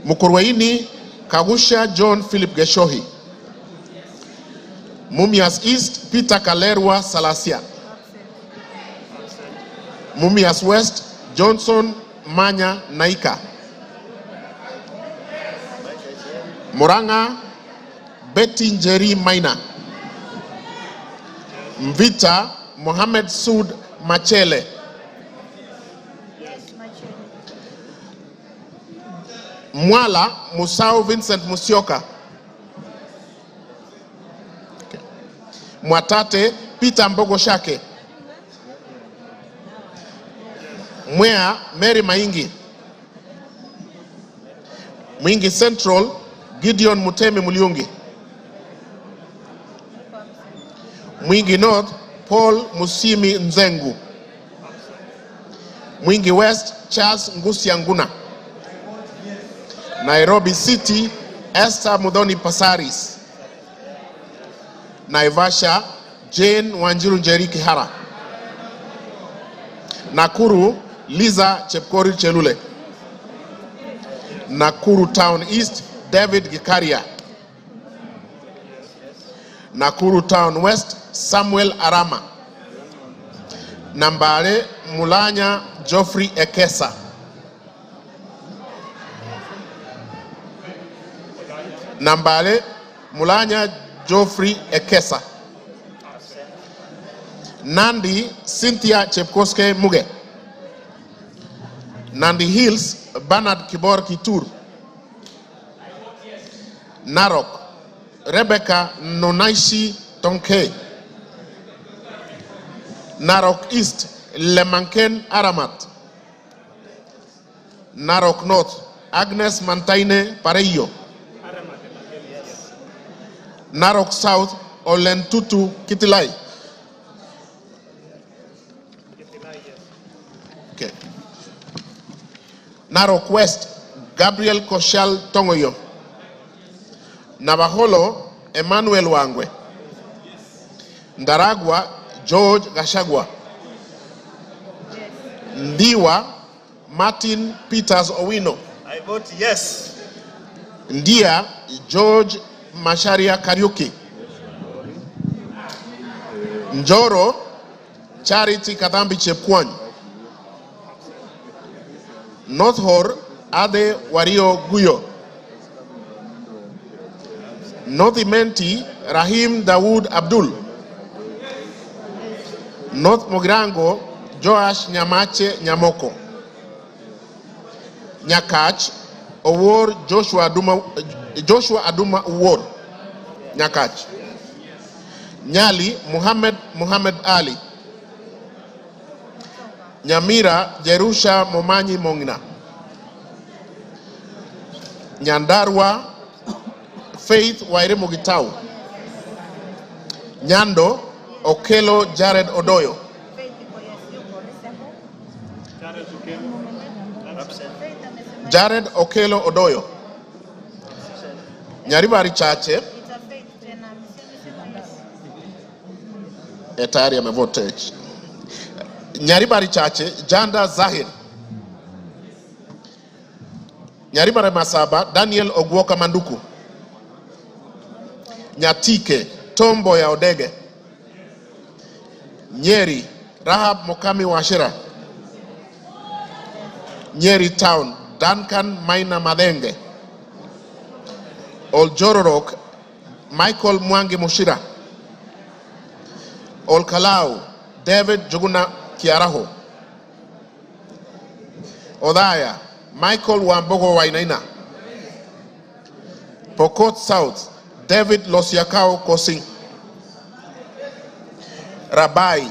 Speaker 10: Mukurweini Kagusha John Philip Geshohi. Mumias East Peter Kalerwa Salasia. Mumias West Johnson Manya Naika. Muranga Betty Njeri Maina. Mvita Mohamed Sud Machele. Mwala Musau Vincent Musioka. Mwatate Peter Mbogo Shake. Mwea Mary Maingi. Mwingi Central Gideon Mutemi Muliungi. Mwingi North Paul Musimi Nzengu. Mwingi West Charles Ngusi Anguna. Nairobi City Esther Mudhoni Pasaris. Naivasha Jane Wanjiru Njeri Kihara. Nakuru Liza Chepkori Chelule. Nakuru Town East David Gikaria. Nakuru Town West Samuel Arama. Nambale Mulanya Geoffrey Ekesa. Nambale Mulanya Geoffrey Ekesa. Nandi Cynthia Chepkoske Muge. Nandi Hills Bernard Kibor Kitur. Narok Rebecca Nonaishi Tonke. Narok East Lemanken Aramat. Narok North Agnes Mantaine Pareyo. Narok South Olentutu Kitilai. Okay. Narok West Gabriel Koshal Tongoyo. Navaholo Emmanuel Wangwe. Ndaragwa George Gashagwa. Ndiwa Martin Peters Owino.
Speaker 8: I vote yes.
Speaker 10: Ndia George Masharia Kariuki. Njoro Charity Kadambi Chepkwany. North Hor Ade Wario Guyo. North Imenti Rahim Dawood Abdul. North Mogrango Joash Nyamache Nyamoko. Nyakach Owor Joshua Aduma Owor. Nyakach. Nyali Muhammad Ali. Nyamira Jerusha Momanyi Mongina. Nyandarua Faith Waire Mugitau. Nyando Okelo Jared Odoyo. Jared Okelo Odoyo. Nyaribari Chache. Etari amevote. Nyaribari Chache Janda Zahir. Nyaribari Masaba Daniel Ogwoka Manduku. Nyatike Tombo ya Odege. Nyeri Rahab Mokami Washira. Nyeri Town Duncan Maina Madenge. Oljororok Michael Mwangi Mushira. Olkalau David Juguna Kiaraho. Odaya Michael Wambogo Wainaina. Pokot South David Losiakao Kosing. Rabai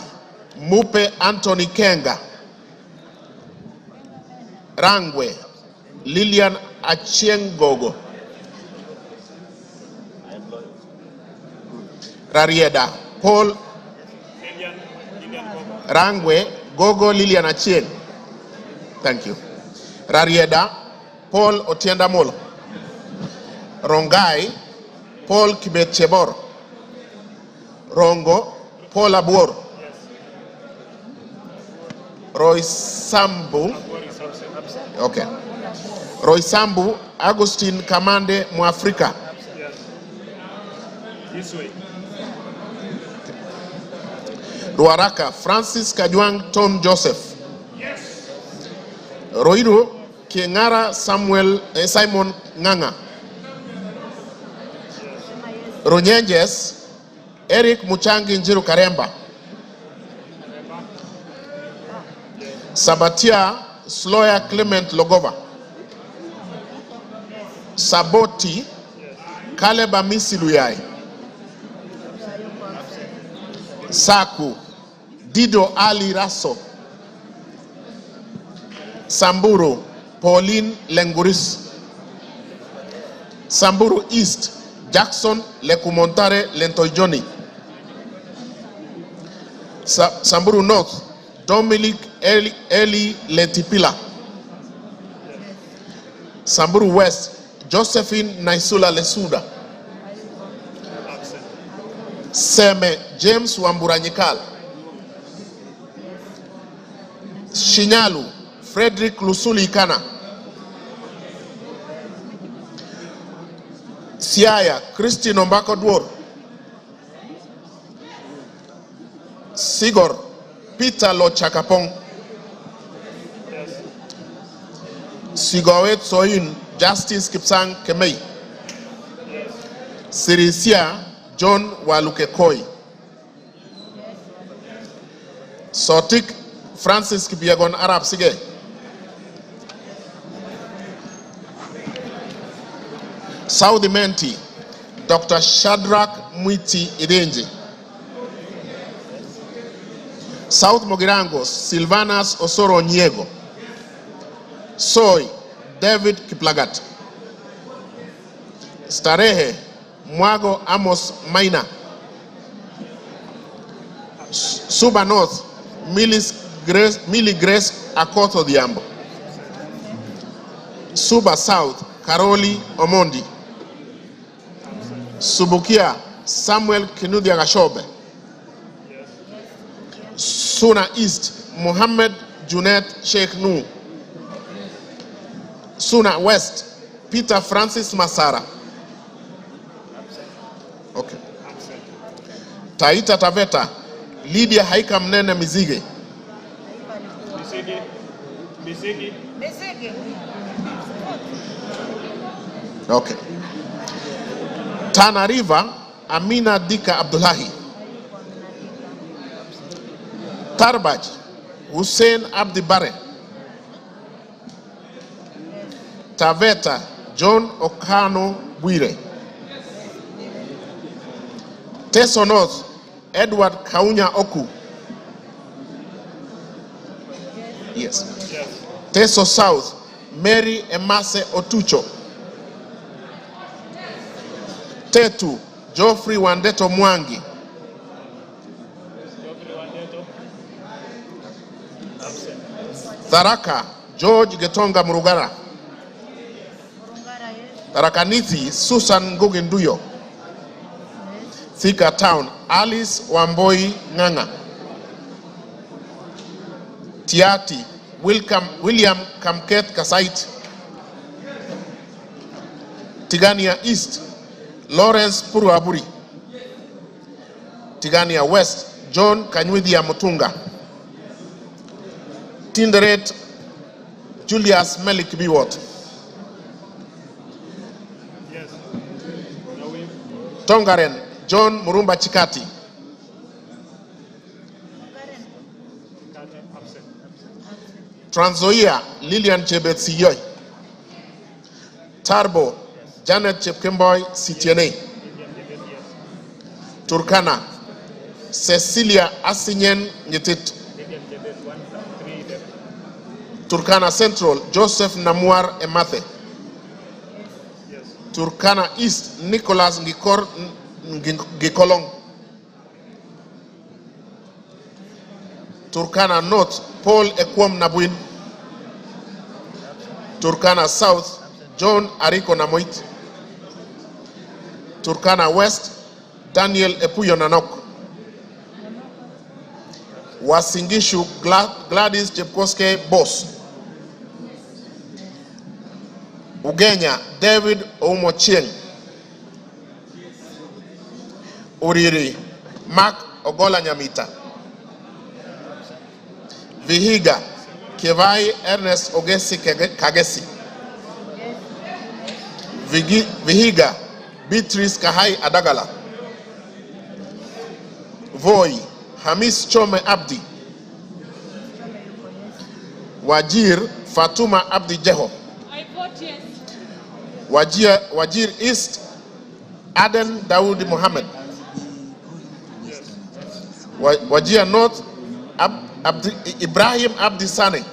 Speaker 10: Mupe Anthony Kenga. Rangwe Lilian Achiengogo. Rarieda Paul Rangwe Gogo Lilian Achien. Thank you. Rarieda Paul Otienda Molo. Rongai Paul Kibet Chebor. Rongo Paul Abuor. Roy Sambu. Okay. Roy Sambu, Agustin Kamande Mwafrika.
Speaker 11: This way.
Speaker 10: Ruaraka, Francis Kajwang Tom Joseph.
Speaker 11: Yes.
Speaker 10: Roiru, Kiengara Simon Nganga. Runyenjes, Eric Muchangi Njiru Karemba. Sabatia, Sloya Clement Logova. Saboti, Caleb Amisi Luyai. Saku, Dido Ali Raso. Samburu, Pauline Lenguris. Samburu East, Jackson Lekumontare Lentoijoni. Samburu North, Dominic Eli Letipila. Samburu West, Josephine Naisula Lesuda. Seme James Wamburanyikal. Shinyalu Frederick Lusuli Ikana. Siaya Christine Ombako Dwor. Sigor Peter Lochakapong. Sigowet Soyin Justice Kipsang Kemei. Sirisia John Walukekoi. Sotik Francis Kibiagon Arab Sige. Saudi Menti Dr. Shadrach Mwiti Idenji. South Mogirango Silvanas Osoro Nyego. Soy David Kiplagat. Starehe Mwago Amos Maina. Suba North Millie Grace Akoto Diambo. Suba South Karoli Omondi. Subukia Samuel Kinudia Gashobe. Suna East Mohammed Junet Sheikh Nu. Suna West Peter Francis Masara. Okay. Taita Taveta Lydia Haika Mnene Mizige.
Speaker 11: Bisigi.
Speaker 10: Okay. Tana River Amina Dika Abdullahi. Tarbaj Hussein Abdi Bare. Taveta John Okano Bwire. Teso North Edward Kaunya Oku. Yes. Teso South Mary Emase Otucho. Tetu Geoffrey Wandeto Mwangi. Tharaka George Getonga Murugara. Tharakanithi Susan Ngugi Nduyo. Thika Town Alice Wamboi Nganga. Tiati William Kamket Kasait. Tigania East Lawrence Puruaburi. Tigania West John Kanywidia Mutunga. Tinderet Julius Melik Biwot.
Speaker 11: Yes.
Speaker 10: Tongaren John Murumba Chikati. Transoia Lillian Chebet Siyoy. Tarbo Janet Chepkemboy Sitiene. Turkana Cecilia Asinyen Nyetit. Turkana Central Joseph Namuar Emathe. Turkana East Nicholas Ngikor Gikolong. Turkana North Paul Ekwom Nabuin. Turkana South John Ariko Namoit. Turkana West Daniel Epuyo Nanok. Wasingishu Gladys Chepkoske Boss. Ugenya David Oumochieng. Uriri Mark Ogola Nyamita. Vihiga Kevai Ernest Ogesi Kagesi. Vihiga Beatrice Kahai Adagala. Voi Hamis Chome Abdi. Wajir Fatuma Abdi Jeho.
Speaker 9: I vote yes.
Speaker 10: Wajir East Aden Dawood Mohammed. Wajir North Ibrahim Abdi Sane.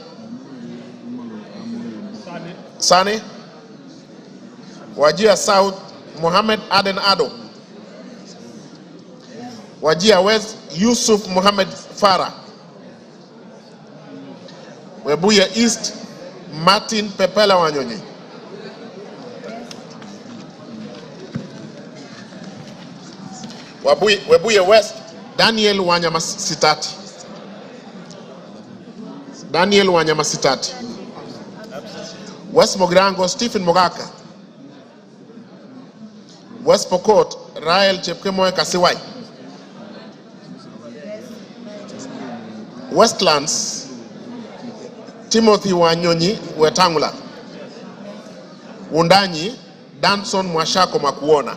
Speaker 10: Sane. Wajir South Mohammed Aden Ado. Wajir West Yusuf Mohammed Farah. Webuye East Martin Pepela Wanyonyi. Webuye West Daniel Wanyama Sitati. Daniel Wanyama Sitati. West Mogrango Stephen Mogaka. West Pokot Rael Chepkemoe Kasiwai. Westlands Timothy Wanyonyi Wetangula. Wundanyi Danson Mwashako Makuona.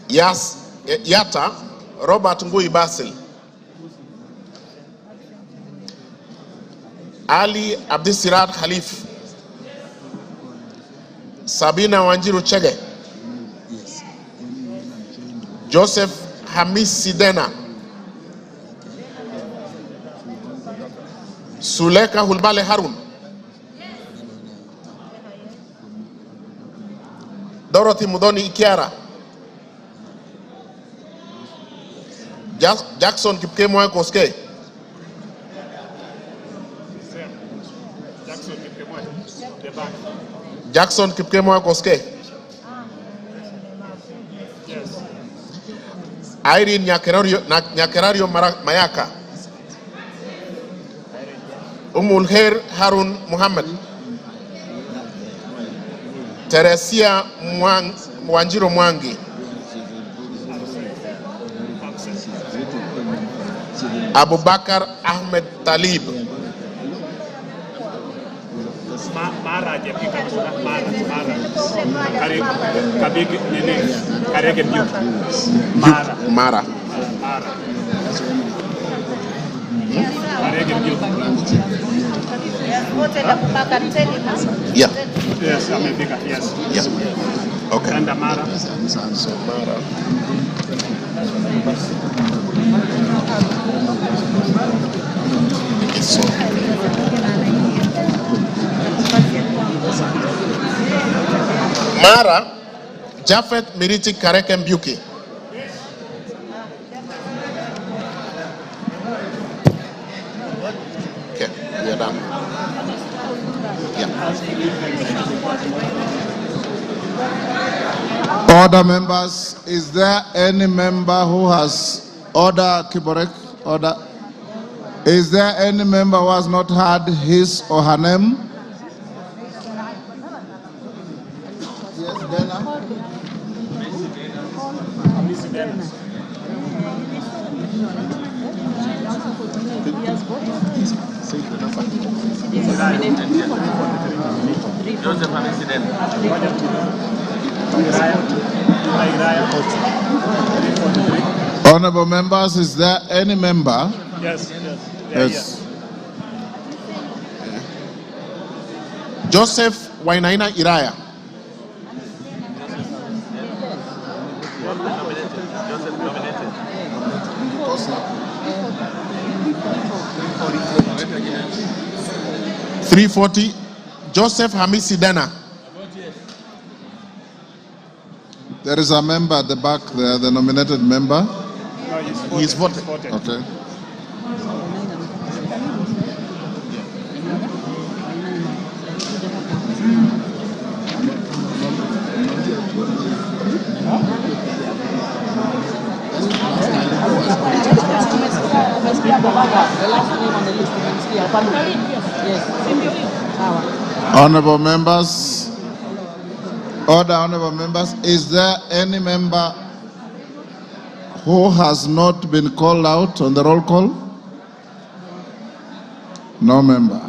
Speaker 10: Yata Robert Ngui Basil. Ali Abdisirat Khalif. Sabina Wanjiru Chege. Joseph Hamis Sidena. Suleka Hulbale Harun. Dorothy Mudoni Ikiara. Jackson Kipkemoe Koske. Jackson Kipkemoe Koske.
Speaker 11: Yes.
Speaker 10: Irene Nyakerario Mayaka. Umulher Harun Muhammad. Teresia Wanjiro Mwangi. Abubakar Ahmed Talib.
Speaker 11: Mara Jepika Mara. Kabigi Nene. Karege Beauty. Mara.
Speaker 10: Mara.
Speaker 11: Karege Beauty.
Speaker 10: Yeah.
Speaker 11: Yes, I'm a bigger, yes.
Speaker 10: Yeah. Okay.
Speaker 11: And Mara.
Speaker 10: Mara Jafet Miriti Kareke Mbuki. Okay, we are done. Yeah.
Speaker 1: Order, members. Is there any member who has order, Kiborek? Order. Is there any member who has not had his or her name? Yes, Dana. Honorable members, is there any member?
Speaker 11: Yes.
Speaker 1: Yes.
Speaker 10: Joseph Wainaina Iraya. $340. Joseph Hamisi Dana.
Speaker 1: There is a member at the back there, the nominated member.
Speaker 11: No, he's voted.
Speaker 1: Okay. Honorable members, honorable members, is there any member who has not been called out on the roll call? No member.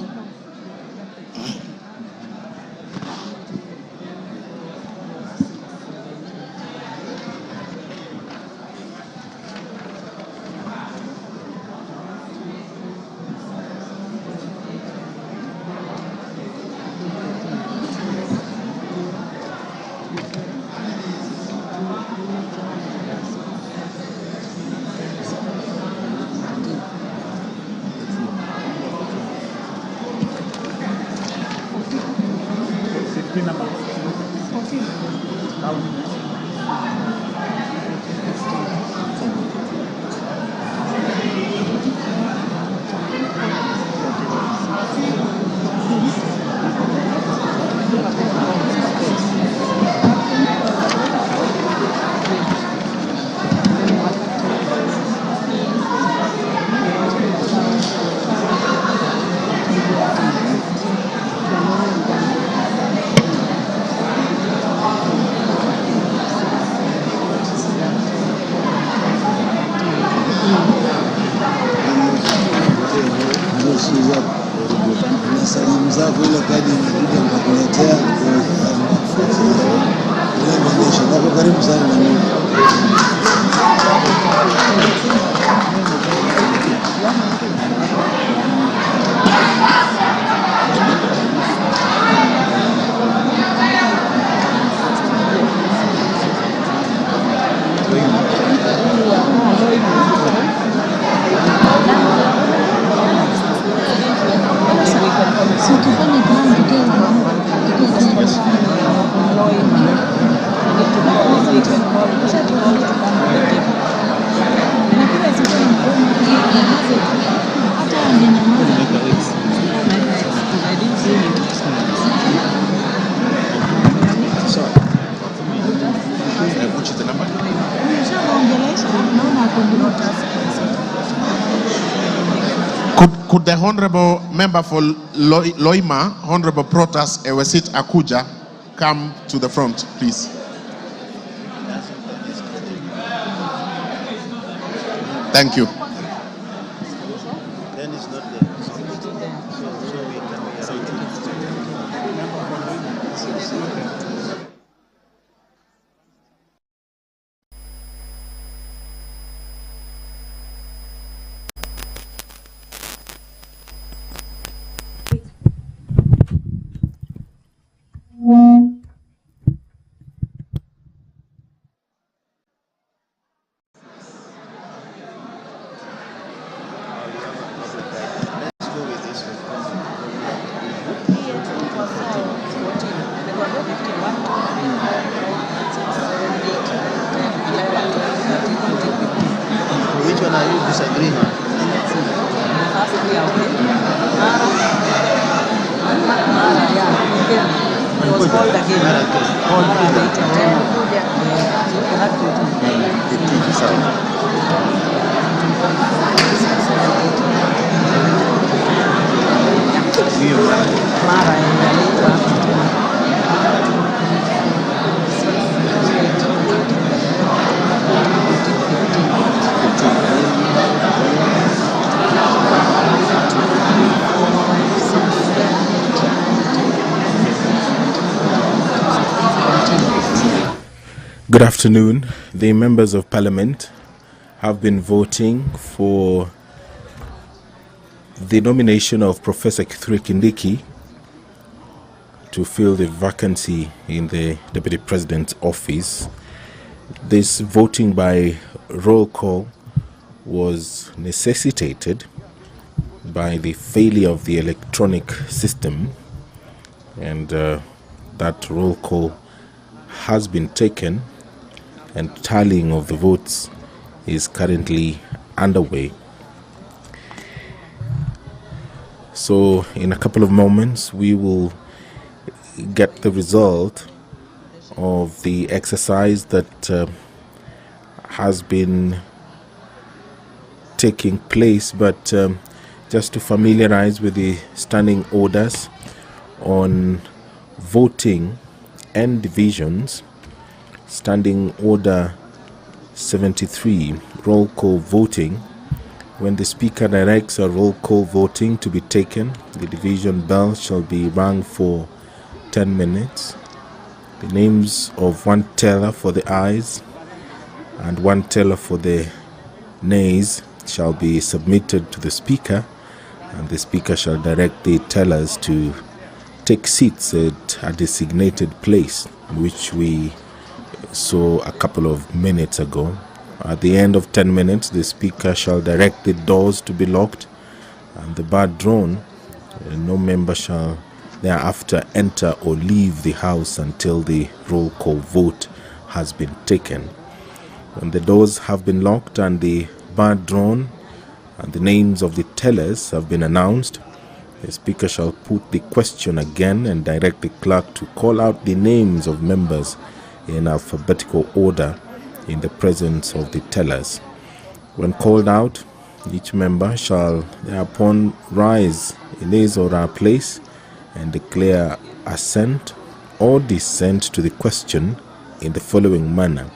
Speaker 10: Could the Honorable Member for Loima, Honorable Protas Ewesit Akuja, come to the front, please? Thank you.
Speaker 6: Which one are you disagreeing on? It was called again.
Speaker 5: Good afternoon. The members of parliament have been voting for the nomination of Professor Kithure Kindiki to fill the vacancy in the Deputy President's office. This voting by roll call was necessitated by the failure of the electronic system, and that roll call has been taken, and tallying of the votes is currently underway. So in a couple of moments we will get the result of the exercise that has been taking place, but just to familiarize with the standing orders on voting and divisions. Standing Order 73, roll call voting. When the Speaker directs a roll call voting to be taken, the division bell shall be rung for 10 minutes. The names of one teller for the ayes and one teller for the nays shall be submitted to the Speaker, and the Speaker shall direct the tellers to take seats at a designated place, which we saw a couple of minutes ago. At the end of 10 minutes, the Speaker shall direct the doors to be locked and the bar drawn. No member shall thereafter enter or leave the House until the roll call vote has been taken. When the doors have been locked and the bar drawn and the names of the tellers have been announced, the Speaker shall put the question again and direct the clerk to call out the names of members in alphabetical order in the presence of the tellers. When called out, each member shall thereupon rise in his or her place and declare assent or dissent to the question in the following manner: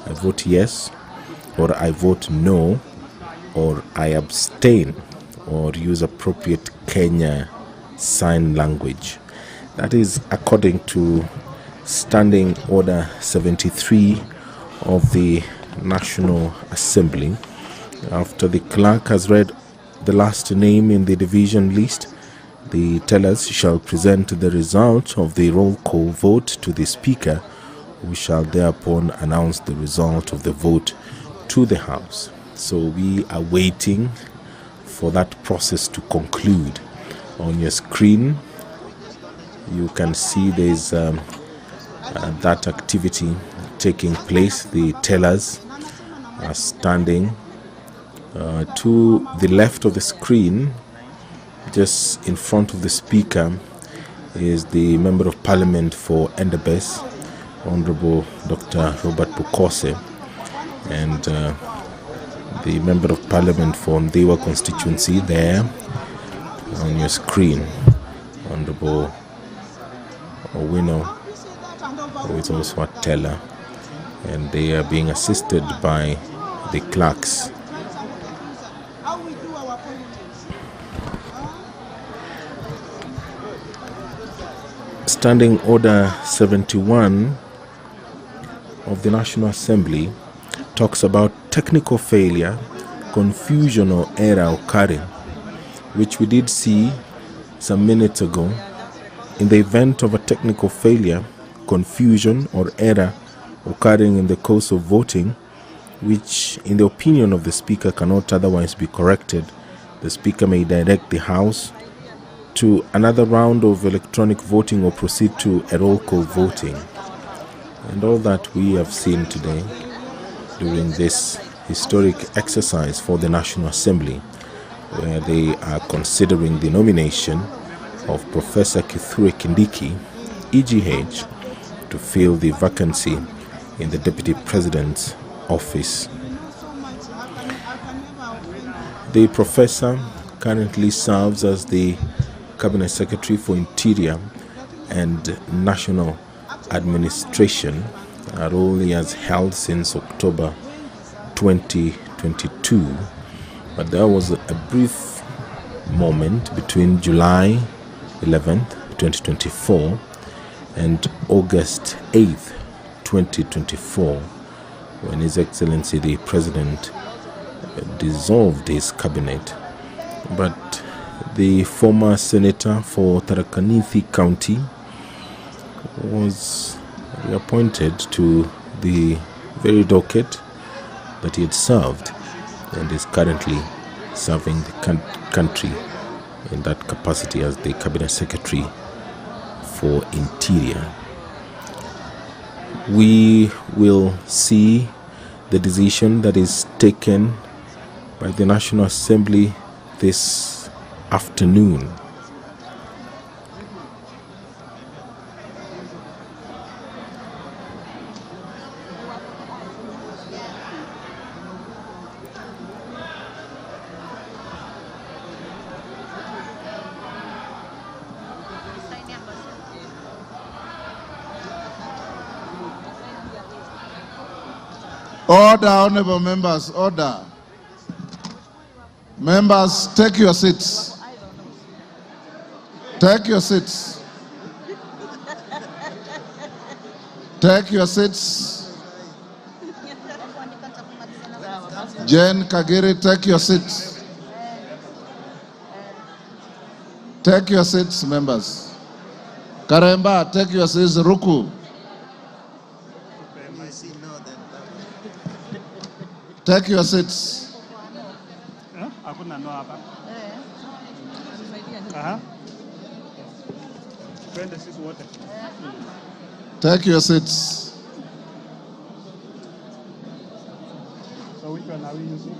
Speaker 5: I vote yes, or I vote no, or I abstain, or use appropriate Kenya Sign Language. That is according to Standing Order 73 of the National Assembly. After the clerk has read the last name in the division list, the tellers shall present the result of the roll call vote to the Speaker, who shall thereupon announce the result of the vote to the House. So we are waiting for that process to conclude. On your screen, you can see there's that activity taking place. The tellers are standing to the left of the screen. Just in front of the Speaker is the Member of Parliament for Endebess, Honorable Dr. Robert Bukose, and the Member of Parliament for Ndiwa constituency there on your screen, Honorable Owino, who is also a teller, and they are being assisted by the clerks. Standing Order 71 of the National Assembly talks about technical failure, confusion or error occurring, which we did see some minutes ago. In the event of a technical failure, confusion or error occurring in the course of voting, which in the opinion of the Speaker cannot otherwise be corrected, the Speaker may direct the House to another round of electronic voting or proceed to a roll call voting. And all that we have seen today during this historic exercise for the National Assembly, where they are considering the nomination of Professor Kithure Kindiki, EGH, to fill the vacancy in the Deputy President's office. The professor currently serves as the Cabinet Secretary for Interior and National Administration, a role he has held since October 2022. But there was a brief moment between July 11th, 2024 and August 8th, 2024, when His Excellency the President dissolved his cabinet. But the former senator for Tharaka Nithi County was reappointed to the very docket that he had served and is currently serving the country in that capacity as the Cabinet Secretary for Interior. We will see the decision that is taken by the National Assembly this afternoon.
Speaker 1: Order, honorable members, order. Members, take your seats. Take your seats. Take your seats. Jane Kagiri, take your seats. Take your seats, members. Karemba, take your seats. Ruku. Take your seats. Take your seats.
Speaker 11: So which one are we using?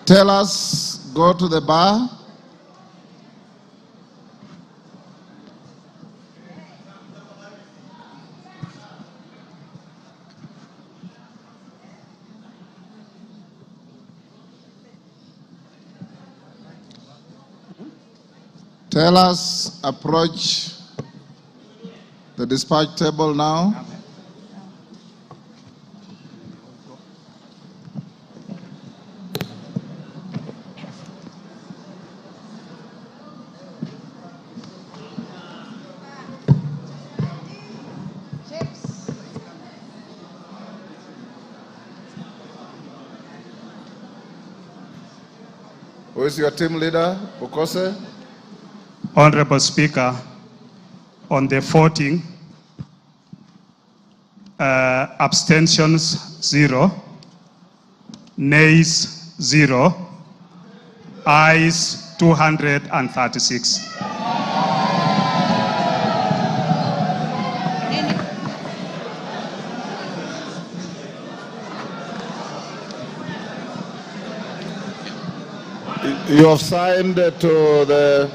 Speaker 1: Tell us, go to the bar. Tell us, approach the dispatch table now. Who is your team leader, Bukose?
Speaker 11: Honorable Speaker, on the voting, abstentions 0, nays 0, ayes 236.
Speaker 1: You have signed to the...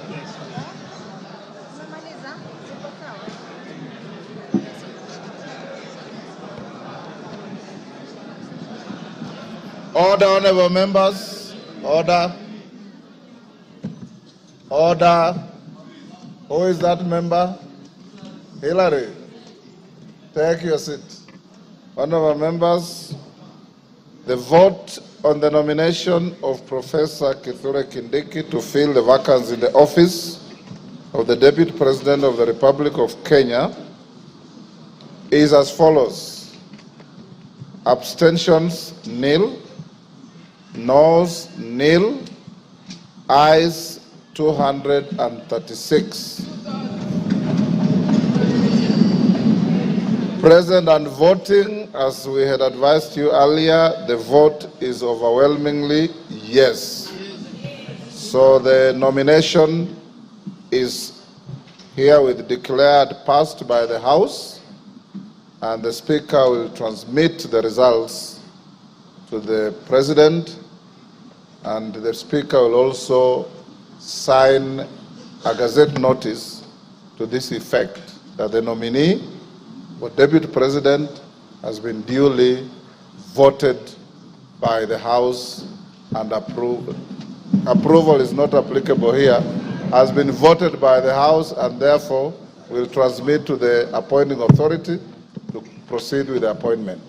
Speaker 1: Order, honorable members. Order. Order. Who is that member? Hillary. Take your seat. Honorable members, the vote on the nomination of Professor Kithure Kindiki to fill the vacancy in the office of the Deputy President of the Republic of Kenya is as follows. Abstentions, nil. Noes, nil. Ayes, 236. Present and voting, as we had advised you earlier, the vote is overwhelmingly yes. So the nomination is herewith declared passed by the House, and the Speaker will transmit the results to the President, and the Speaker will also sign a Gazette notice to this effect that the nominee for Deputy President has been duly voted by the House and approved. Approval is not applicable here. Has been voted by the House and therefore will transmit to the appointing authority to proceed with the appointment.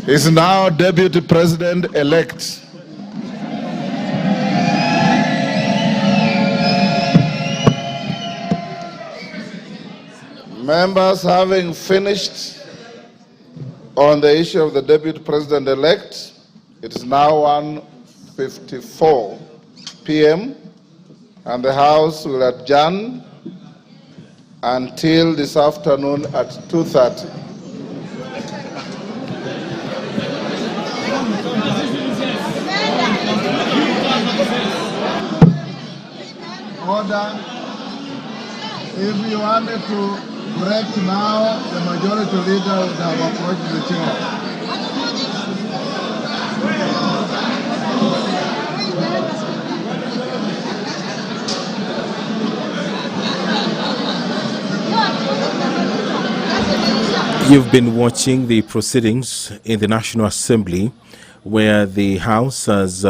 Speaker 1: Is now Deputy President-elect. Members, having finished on the issue of the Deputy President-elect, it is now 1:54 p.m. and the House will adjourn until this afternoon at 2:30. Order. If you wanted to break now, the majority leader would have approached the chair.
Speaker 5: You've been watching the proceedings in the National Assembly where the House has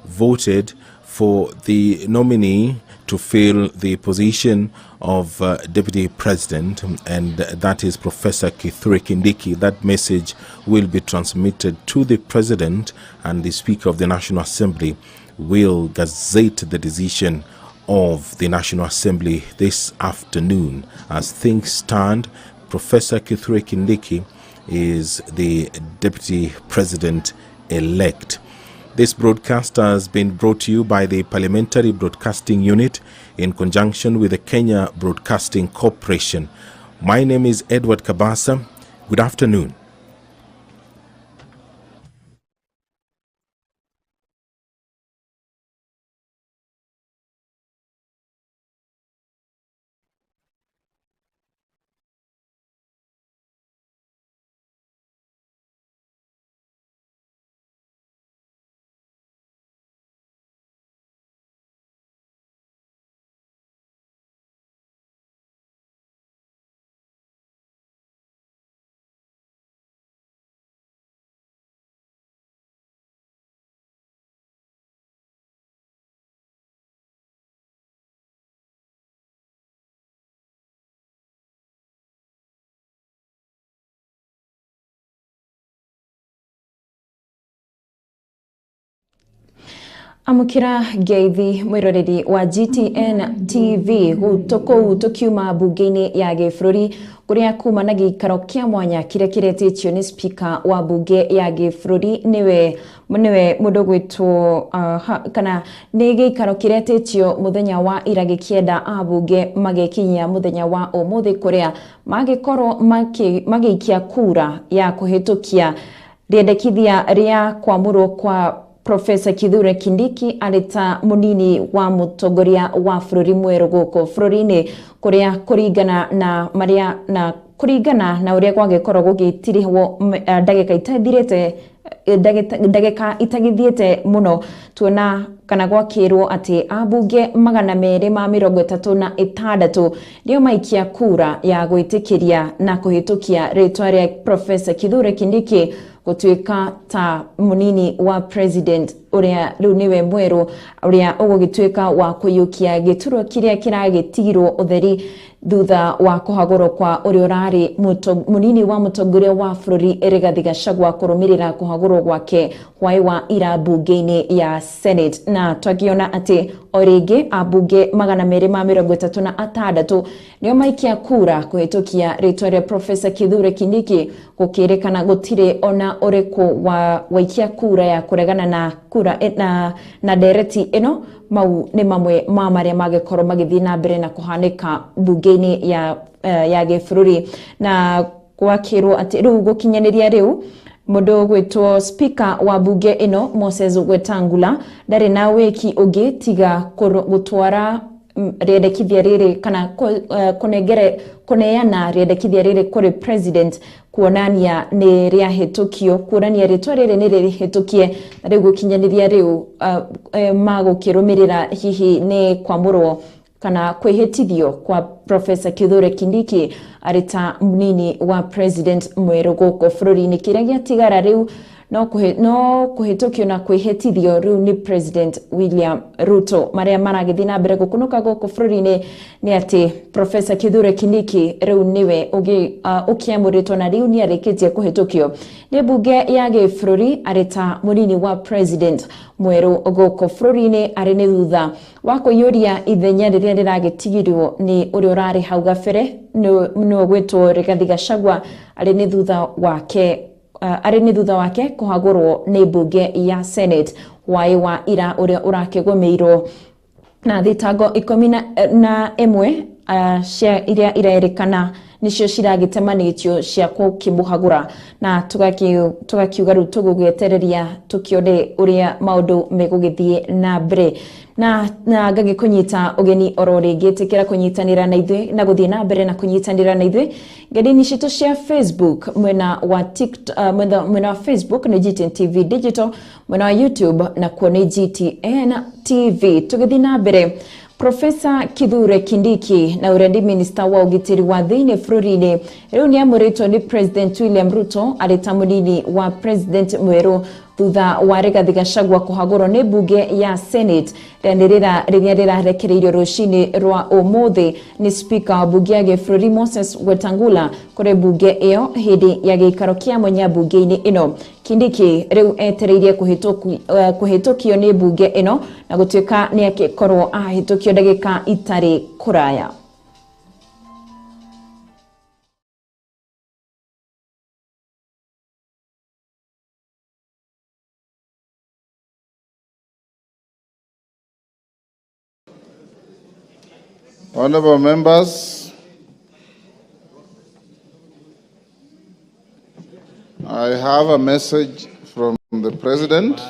Speaker 5: voted for the nominee to fill the position of Deputy President, and that is Professor Kithure Kindiki. That message will be transmitted to the President, and the Speaker of the National Assembly will gazette the decision of the National Assembly this afternoon. As things stand, Professor Kithure Kindiki is the Deputy President-elect. This broadcast has been brought to you by the Parliamentary Broadcasting Unit in conjunction with the Kenya Broadcasting Corporation. My name is Edward Kabasa. Good afternoon.
Speaker 12: Amukira Geithi mwiroreri wa GTN TV gutokou tukiuma bunge-ini ya gĩbũrũri kuria kuma na gĩikaro kĩa mwanya kĩrĩa kĩretĩtio nĩ Speaker wa bunge ya gĩbũrũri niwe mũndũ gwĩtwo kana nĩ gĩikaro kĩretĩtio mũthenya wa ira gĩkĩenda abunge magekinyia mũthenya wa ũmũthĩ kuria magĩkorwo magĩikia kura ya kũhĩtũkia rĩendekithia rĩa kwamũrwo kwa Professor Kithure Kindiki arita munini wa Mutongoria wa bururi mweru gũkũ bũrũri-inĩ kuria kũringana na uria gwagĩkorwo gũgĩtirihwo ndagĩka itagithiĩte mũno, tuona kana gwakĩrwo atĩ abunge 236 nĩo maikia kura ya gwĩtĩkĩria na kũhĩtũkia rĩtwa rĩa Professor Kithure Kindiki gũtuĩka ta munini wa president uria rĩu nĩwe mweru uria ũgũgĩtuĩka wa kũiyũkia gĩturwa kĩrĩa kĩragĩtigirwo ũtheri thutha wa kũhagũrwo kwa ũrĩa ũrarĩ munini wa Mutongoria wa bũrũri Rigathi Gachagua kũrũmĩrĩra kũhagũrwo gwake hwaĩ wa ira bunge-inĩ ya Senate. Na twakiona atĩ o rĩngĩ abunge 236 nĩo maikia kura kũhĩtũkia rĩtwa rĩa Professor Kithure Kindiki, gũkĩrĩkana gũtirĩ ona ũrĩkũ waikia kura ya kũregana na kura na ndereti ĩno. Mau nĩ mamwe ma marĩa magĩkorwo magĩthiĩ na mbere na kũhanĩka bunge-inĩ ya gĩbũrũri, na gwakĩrwo atĩ rĩu gũkinyanĩria rĩu mũndũ gwĩtwo Speaker wa bunge ĩno Moses Wetangula ndarĩ na wĩki ũngĩ tiga gũtwara rĩendekithia rĩrĩ kana kũneana rĩendekithia rĩrĩ kũrĩ President kuonania nĩ rĩahĩtũkio, kuonania rĩtwa rĩrĩ nĩ rĩhĩtũkie. Rĩu gũkinyanĩria rĩu magũkĩrũmĩrĩra hihi nĩ kwamũrwo kana kwĩhĩtithio kwa Professor Kithure Kindiki arita munini wa President mweru gũkũ bũrũri-inĩ. Kĩrĩa gĩatigara rĩu no kũhĩtũkio na kwĩhĩtithio rĩu nĩ President William Ruto. Marĩa maragĩthiĩ na mbere gũkũnũka gũkũ bũrũri-inĩ nĩ atĩ Professor Kithure Kindiki rĩu nĩwe ũkĩamũrĩtwo na rĩu nĩarĩkĩtie kũhĩtũkio nĩ bunge ya gĩbũrũri arita munini wa President mweru gũkũ bũrũri-inĩ, arĩ nĩ thutha wa kũiyũria ithenya rĩrĩa rĩragĩtigirwo nĩ ũrĩa ũrarĩ hau gabere nĩwe gwĩtwo Rigathi Gachagua, arĩ nĩ thutha wake kũhagũrwo nĩ bunge ya Senate hwaĩ wa ira ũrĩa ũrakĩgũmĩirwo na thitango 11 cia iria irerĩkana nicio ciragĩtemanĩtio cia gũkĩmũhagũra, na tugakiuga rĩu tũgũgĩetereria tũkĩone ũrĩa maũndũ megũgĩthiĩ na mbere. Na ngagĩkũnyita ũgeni oro rĩngĩ, tĩkĩra kũnyitanĩra na ithuĩ na gũthiĩ na mbere na kũnyitanĩra na ithuĩ ngenda-inĩ citũ cia Facebook, mwena wa mwena wa Facebook nĩ GTN TV Digital, mwena wa YouTube na kuo nĩ GTN TV. Tũgĩthiĩ na mbere, Profesa Kithure Kindiki na urendi minister wa ugitiri wa thiini bururi-ini riu ni amuritwo ni President William Ruto arita munini wa President mweru thutha wa Rigathi Gachagua kuhagurwo ni bunge ya Senate riria rirarekereirio rucini rwa umuthi ni speaker wa bunge ya gibũrũri Moses Wetangula kuri bunge iyo hindi ya giikaro kia mwenya bunge-ini ino. Kindiki riu etereirie kuhitukio ni bunge ino na gutuika ni akikorwo ahitukio ndagika itari kuraya.
Speaker 1: Honorable members, I have a message from the President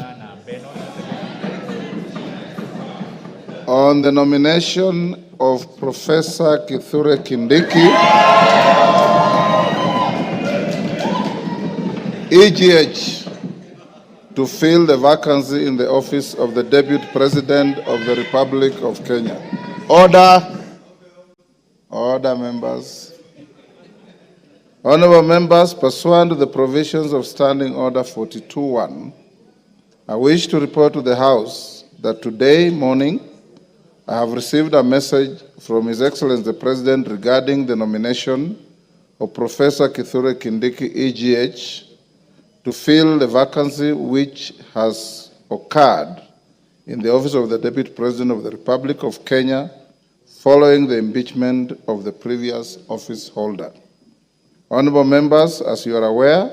Speaker 1: on the nomination of Professor Kithure Kindiki, EGH, to fill the vacancy in the office of the Deputy President of the Republic of Kenya. Order. Order, members. Honorable members, pursuant to the provisions of Standing Order 42.1, I wish to report to the House that today morning I have received a message from His Excellency the President regarding the nomination of Professor Kithure Kindiki, EGH, to fill the vacancy which has occurred in the office of the Deputy President of the Republic of Kenya following the impeachment of the previous office holder. Honorable members, as you are aware,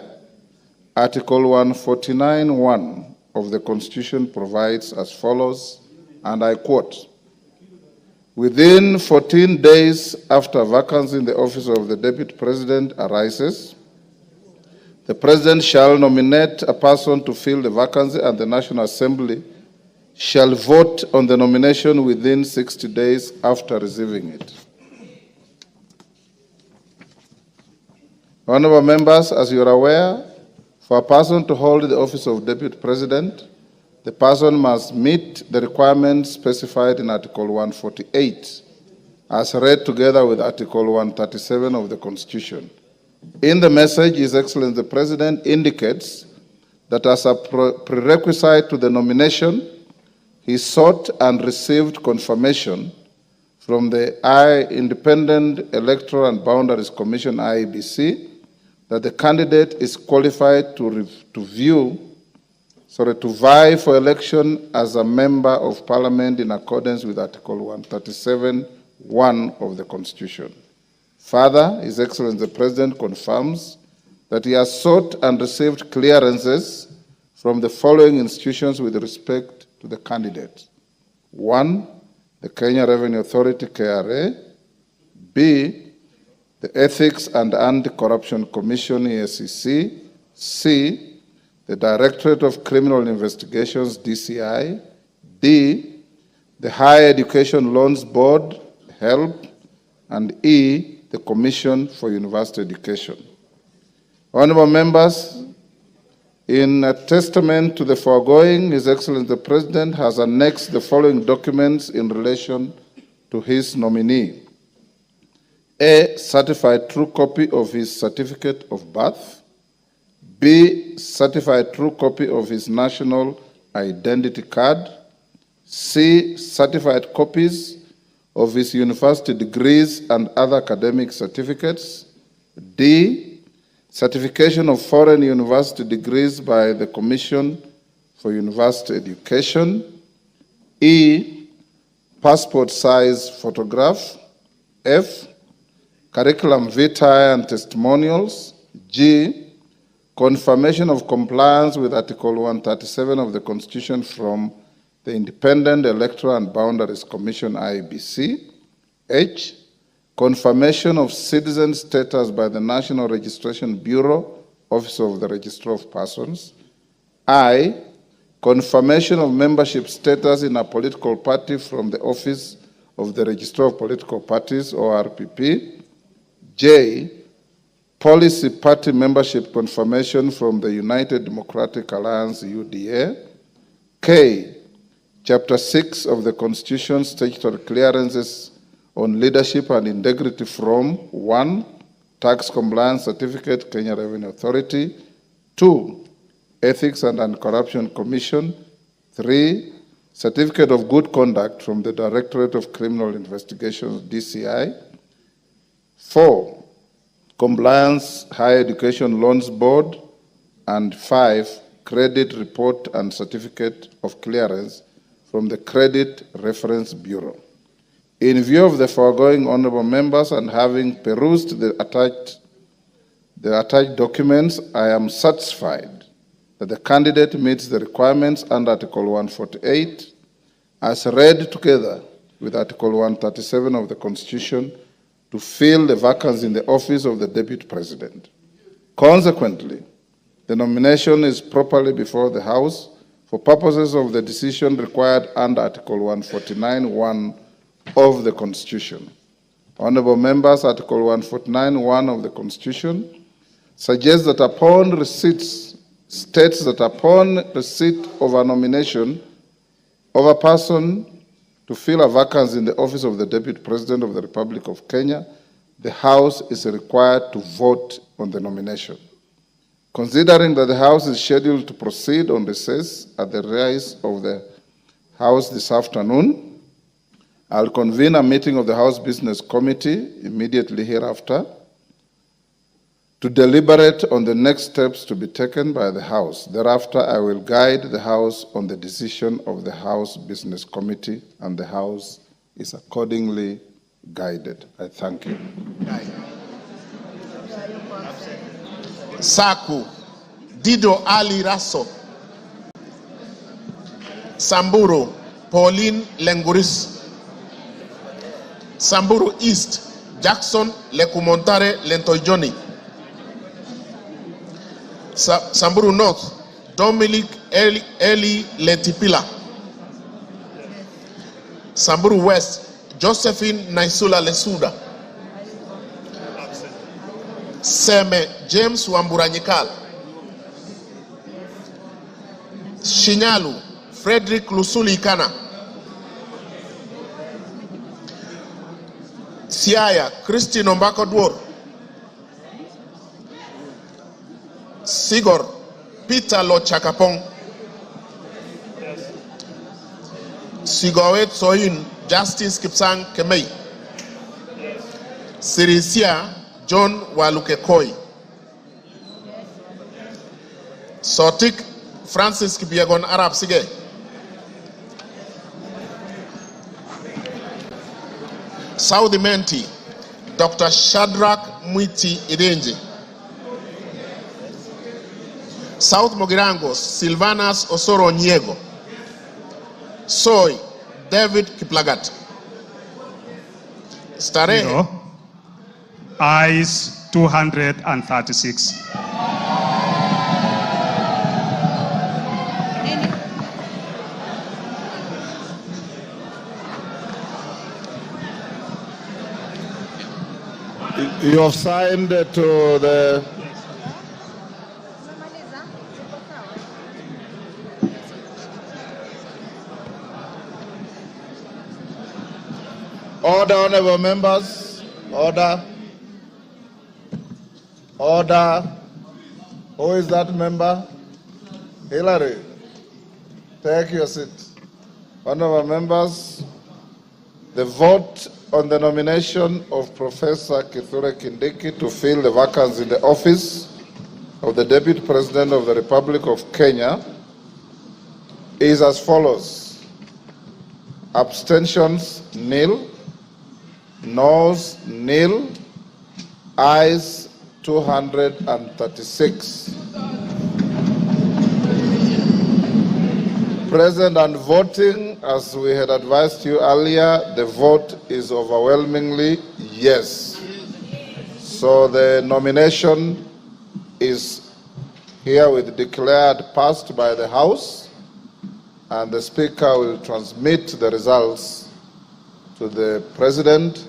Speaker 1: Article 149(1) of the Constitution provides as follows, and I quote, "Within 14 days after vacancy in the office of the Deputy President arises, the President shall nominate a person to fill the vacancy and the National Assembly shall vote on the nomination within 60 days after receiving it." Honorable members, as you are aware, for a person to hold the office of Deputy President, the person must meet the requirements specified in Article 148, as read together with Article 137 of the Constitution. In the message, His Excellency the President indicates that as a prerequisite to the nomination, he sought and received confirmation from the Independent Electoral and Boundaries Commission, IEBC, that the candidate is qualified to vie for election as a member of Parliament in accordance with Article 137(1) of the Constitution. Further, His Excellency the President confirms that he has sought and received clearances from the following institutions with respect to the candidate. 1, the Kenya Revenue Authority, KRA. B, the Ethics and Anti-Corruption Commission, EACC. C, the Directorate of Criminal Investigations, DCI. D, the Higher Education Loans Board, HELB. And E, the Commission for University Education. Honorable members, in a testament to the foregoing, His Excellency the President has annexed the following documents in relation to his nominee. A, certified true copy of his certificate of birth. B, certified true copy of his national identity card. C, certified copies of his university degrees and other academic certificates. D, certification of foreign university degrees by the Commission for University Education. E, passport size photograph. F, curriculum vitae and testimonials. G, confirmation of compliance with Article 137 of the Constitution from the Independent Electoral and Boundaries Commission, IEBC. H, confirmation of citizen status by the National Registration Bureau, Office of the Registrar of Persons. I, confirmation of membership status in a political party from the Office of the Registrar of Political Parties, ORPP. J, policy party membership confirmation from the United Democratic Alliance, UDA. K, Chapter 6 of the Constitution, statutory clearances on leadership and integrity from 1. Tax compliance certificate, Kenya Revenue Authority. 2. Ethics and Anti-Corruption Commission. 3. Certificate of Good Conduct from the Directorate of Criminal Investigations, DCI. 4. Compliance Higher Education Loans Board. And 5. Credit Report and Certificate of Clearance from the Credit Reference Bureau. In view of the foregoing, honorable members, and having perused the attached documents, I am satisfied that the candidate meets the requirements under Article 148 as read together with Article 137 of the Constitution to fill the vacancy in the office of the Deputy President. Consequently, the nomination is properly before the House for purposes of the decision required under Article 149(1) of the Constitution. Honorable members, Article 149(1) of the Constitution suggests that states that upon receipt of a nomination of a person to fill a vacancy in the office of the Deputy President of the Republic of Kenya, the House is required to vote on the nomination. Considering that the House is scheduled to proceed on recess at the rise of the House this afternoon, I'll convene a meeting of the House Business Committee immediately hereafter to deliberate on the next steps to be taken by the House. Thereafter, I will guide the House on the decision of the House Business Committee, and the House is accordingly guided. I thank you.
Speaker 10: Saku, Dido Ali Raso, Samburu, Pauline Lenguris, Samburu East, Jackson Lekumontare Lentoijoni, Samburu North, Dominic Eli Letipila, Samburu West, Josephine Naisula Lesuda, Seme James Wamburanyikal, Shinyalu Frederick Lusuli Kana, Siaya Christine Ombako Dwor, Sigor Peter Lochakapong, Sigowet Soin Justice Kipsang Kemei, Sirisia John Walukekoi, Sotik Francis Kibiagon Arab Sige, Saudi Menti Dr. Shadrach Mwiti Idenji, South Mogirangos Silvanas Osoro Nyego, Soy David Kiplagat, Starehe
Speaker 11: Ayes 236.
Speaker 1: You have signed to the order, honorable members. Order. Order. Who is that member? Hillary. Take your seat. Honorable members, the vote on the nomination of Professor Kithure Kindiki to fill the vacancy in the office of the Deputy President of the Republic of Kenya is as follows. Abstentions, nil. Noes, nil. Ayes, 236. Present and voting, as we had advised you earlier, the vote is overwhelmingly yes. So the nomination is herewith declared passed by the House, and the Speaker will transmit the results to the President,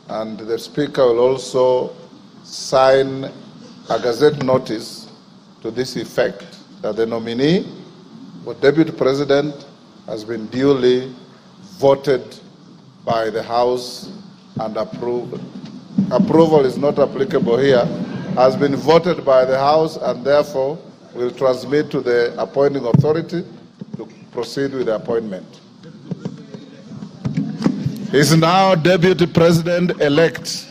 Speaker 1: and the Speaker will also sign a Gazette notice to this effect that the nominee for Deputy President has been duly voted by the House and approved. Approval is not applicable here. Has been voted by the House and therefore will transmit to the appointing authority to proceed with the appointment. He is now Deputy President-elect.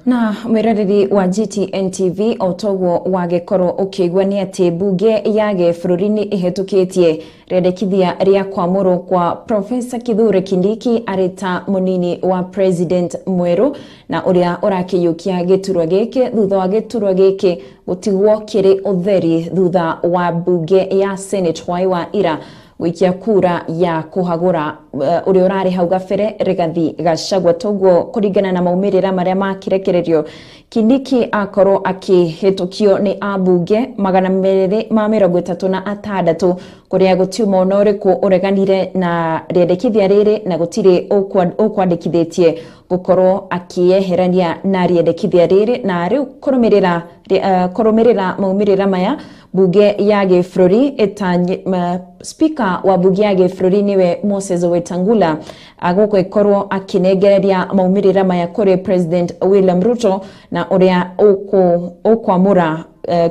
Speaker 12: Na mwiroreri wa GTN TV otogwo wagekoro ukigwa ni ati bunge yage bururi-ini ihetukitie rendekithia ria kwamurwo kwa Professor Kithure Kindiki arita munini wa President mweru na uria urakiyukia giturwa giki thutha wa giturwa giki gutigwo kiri utheri thutha wa bunge ya Senate wa ira wikia kura ya kuhagura uri urari hau gabere Rigathi Gachagua togwo kuringana na maumirira maria makirekererio Kindiki akoro akihetukio ni abunge 236 kuria gutiuma onoriku ureganire na riendekithia riri na gutiri ukwandikithitie gukorwo akieherania na riendekithia riri na riu kurumirira maumirira maya bunge ya gĩbũrũri speaker wa bunge ya gĩbũrũri niwe Moses Wetangula agũkorwo akinengereria maumirira maya kuri President William Ruto na uria ukwamura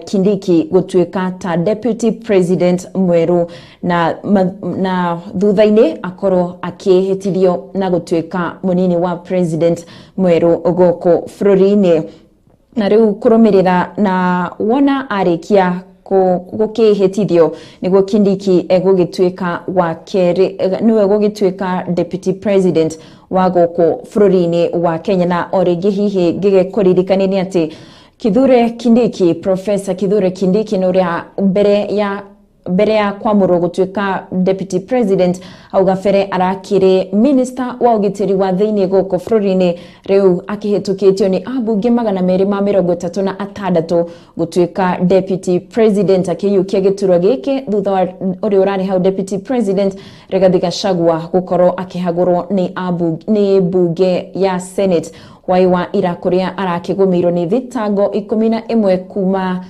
Speaker 12: Kindiki gutuika ta Deputy President mweru na thutha-ini akorwo akihitithio na gutuika munini wa President mweru goko bũrũri-ini na riu kurumirira na wona arikia gukihitithio niguo Kindiki egugituika wa keri niwe gugituika Deputy President wa goko bũrũri-ini wa Kenya na oringi hihi gigekuririkania ati Kithure Kindiki Professor Kithure Kindiki nuria mbere ya kwamurwo gutuika Deputy President au gabere arakiri Minister wa ugitiri wa thiini goko bũrũri-ini riu akihetukitio ni abunge 236 gutuika Deputy President akiyukia giturwa giki thutha uri urari hau Deputy President Rigathi Gachagua gukorwo akihagurwo ni bunge ya Senate wa ira kuria arakigumirwo ni thitango 11 kuma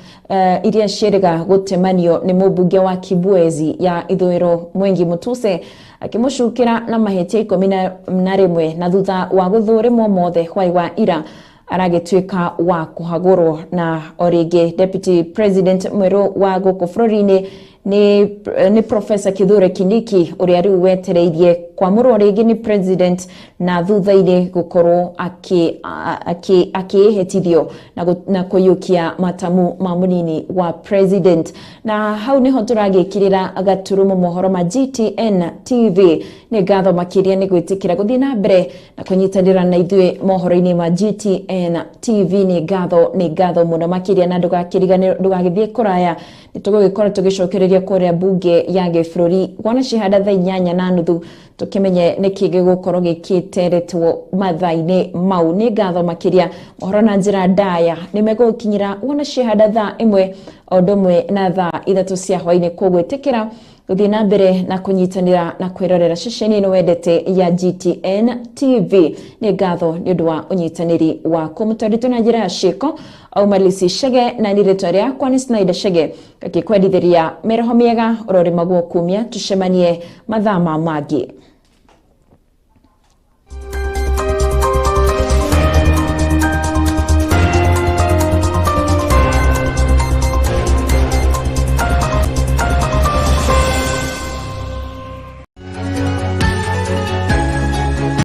Speaker 12: iria cieriga gutemanio ni mubunge wa Kibwezi ya ithũĩro Mwengi Mutuse akimucukira na mahetia 11 na thutha wa gũthũrimwo mothe wa ira aragituika wa kuhagurwo na oringi Deputy President mweru wa gũkũ bũrũri-ini ni Professor Kithure Kindiki uria riu wetereirie kwamurwo ringi ni President na thutha-ini gukorwo akihitithio na kuyukia matamu ma munini wa President na hau niho turagikirira gaturumo mohoro ma GTN TV ni ngatho makiria ni gwitikira guthii na mbere na kunyitanira na ithuĩ mohoro-ini ma GTN TV ni ngatho muno makiria na ndugagithie kuraya nitugugikora tugicokereria kuria bunge ya gĩbũrũri gwana cihanda thaa 8:30 tukimenye niki gigukorwo gikiteretwo mathaa-ini mau ni ngatho makiria mohoro na njira ndaya nimegukinyira gwana cihanda thaa 1 odumwe na thaa 3 cia hwaini kugwitikira guthii na mbere na kunyitanira na kwirorera ceceni ino wendete ya GTN TV ni ngatho ni undu wa unyitaniri wa kumutwarithia na njira ya ciĩko au Malisi Shege na niretwa riakwa ni Snyder Shege gakikwendithiria meroho miega urori maguo kumia tucemanie mathaa ma mangi.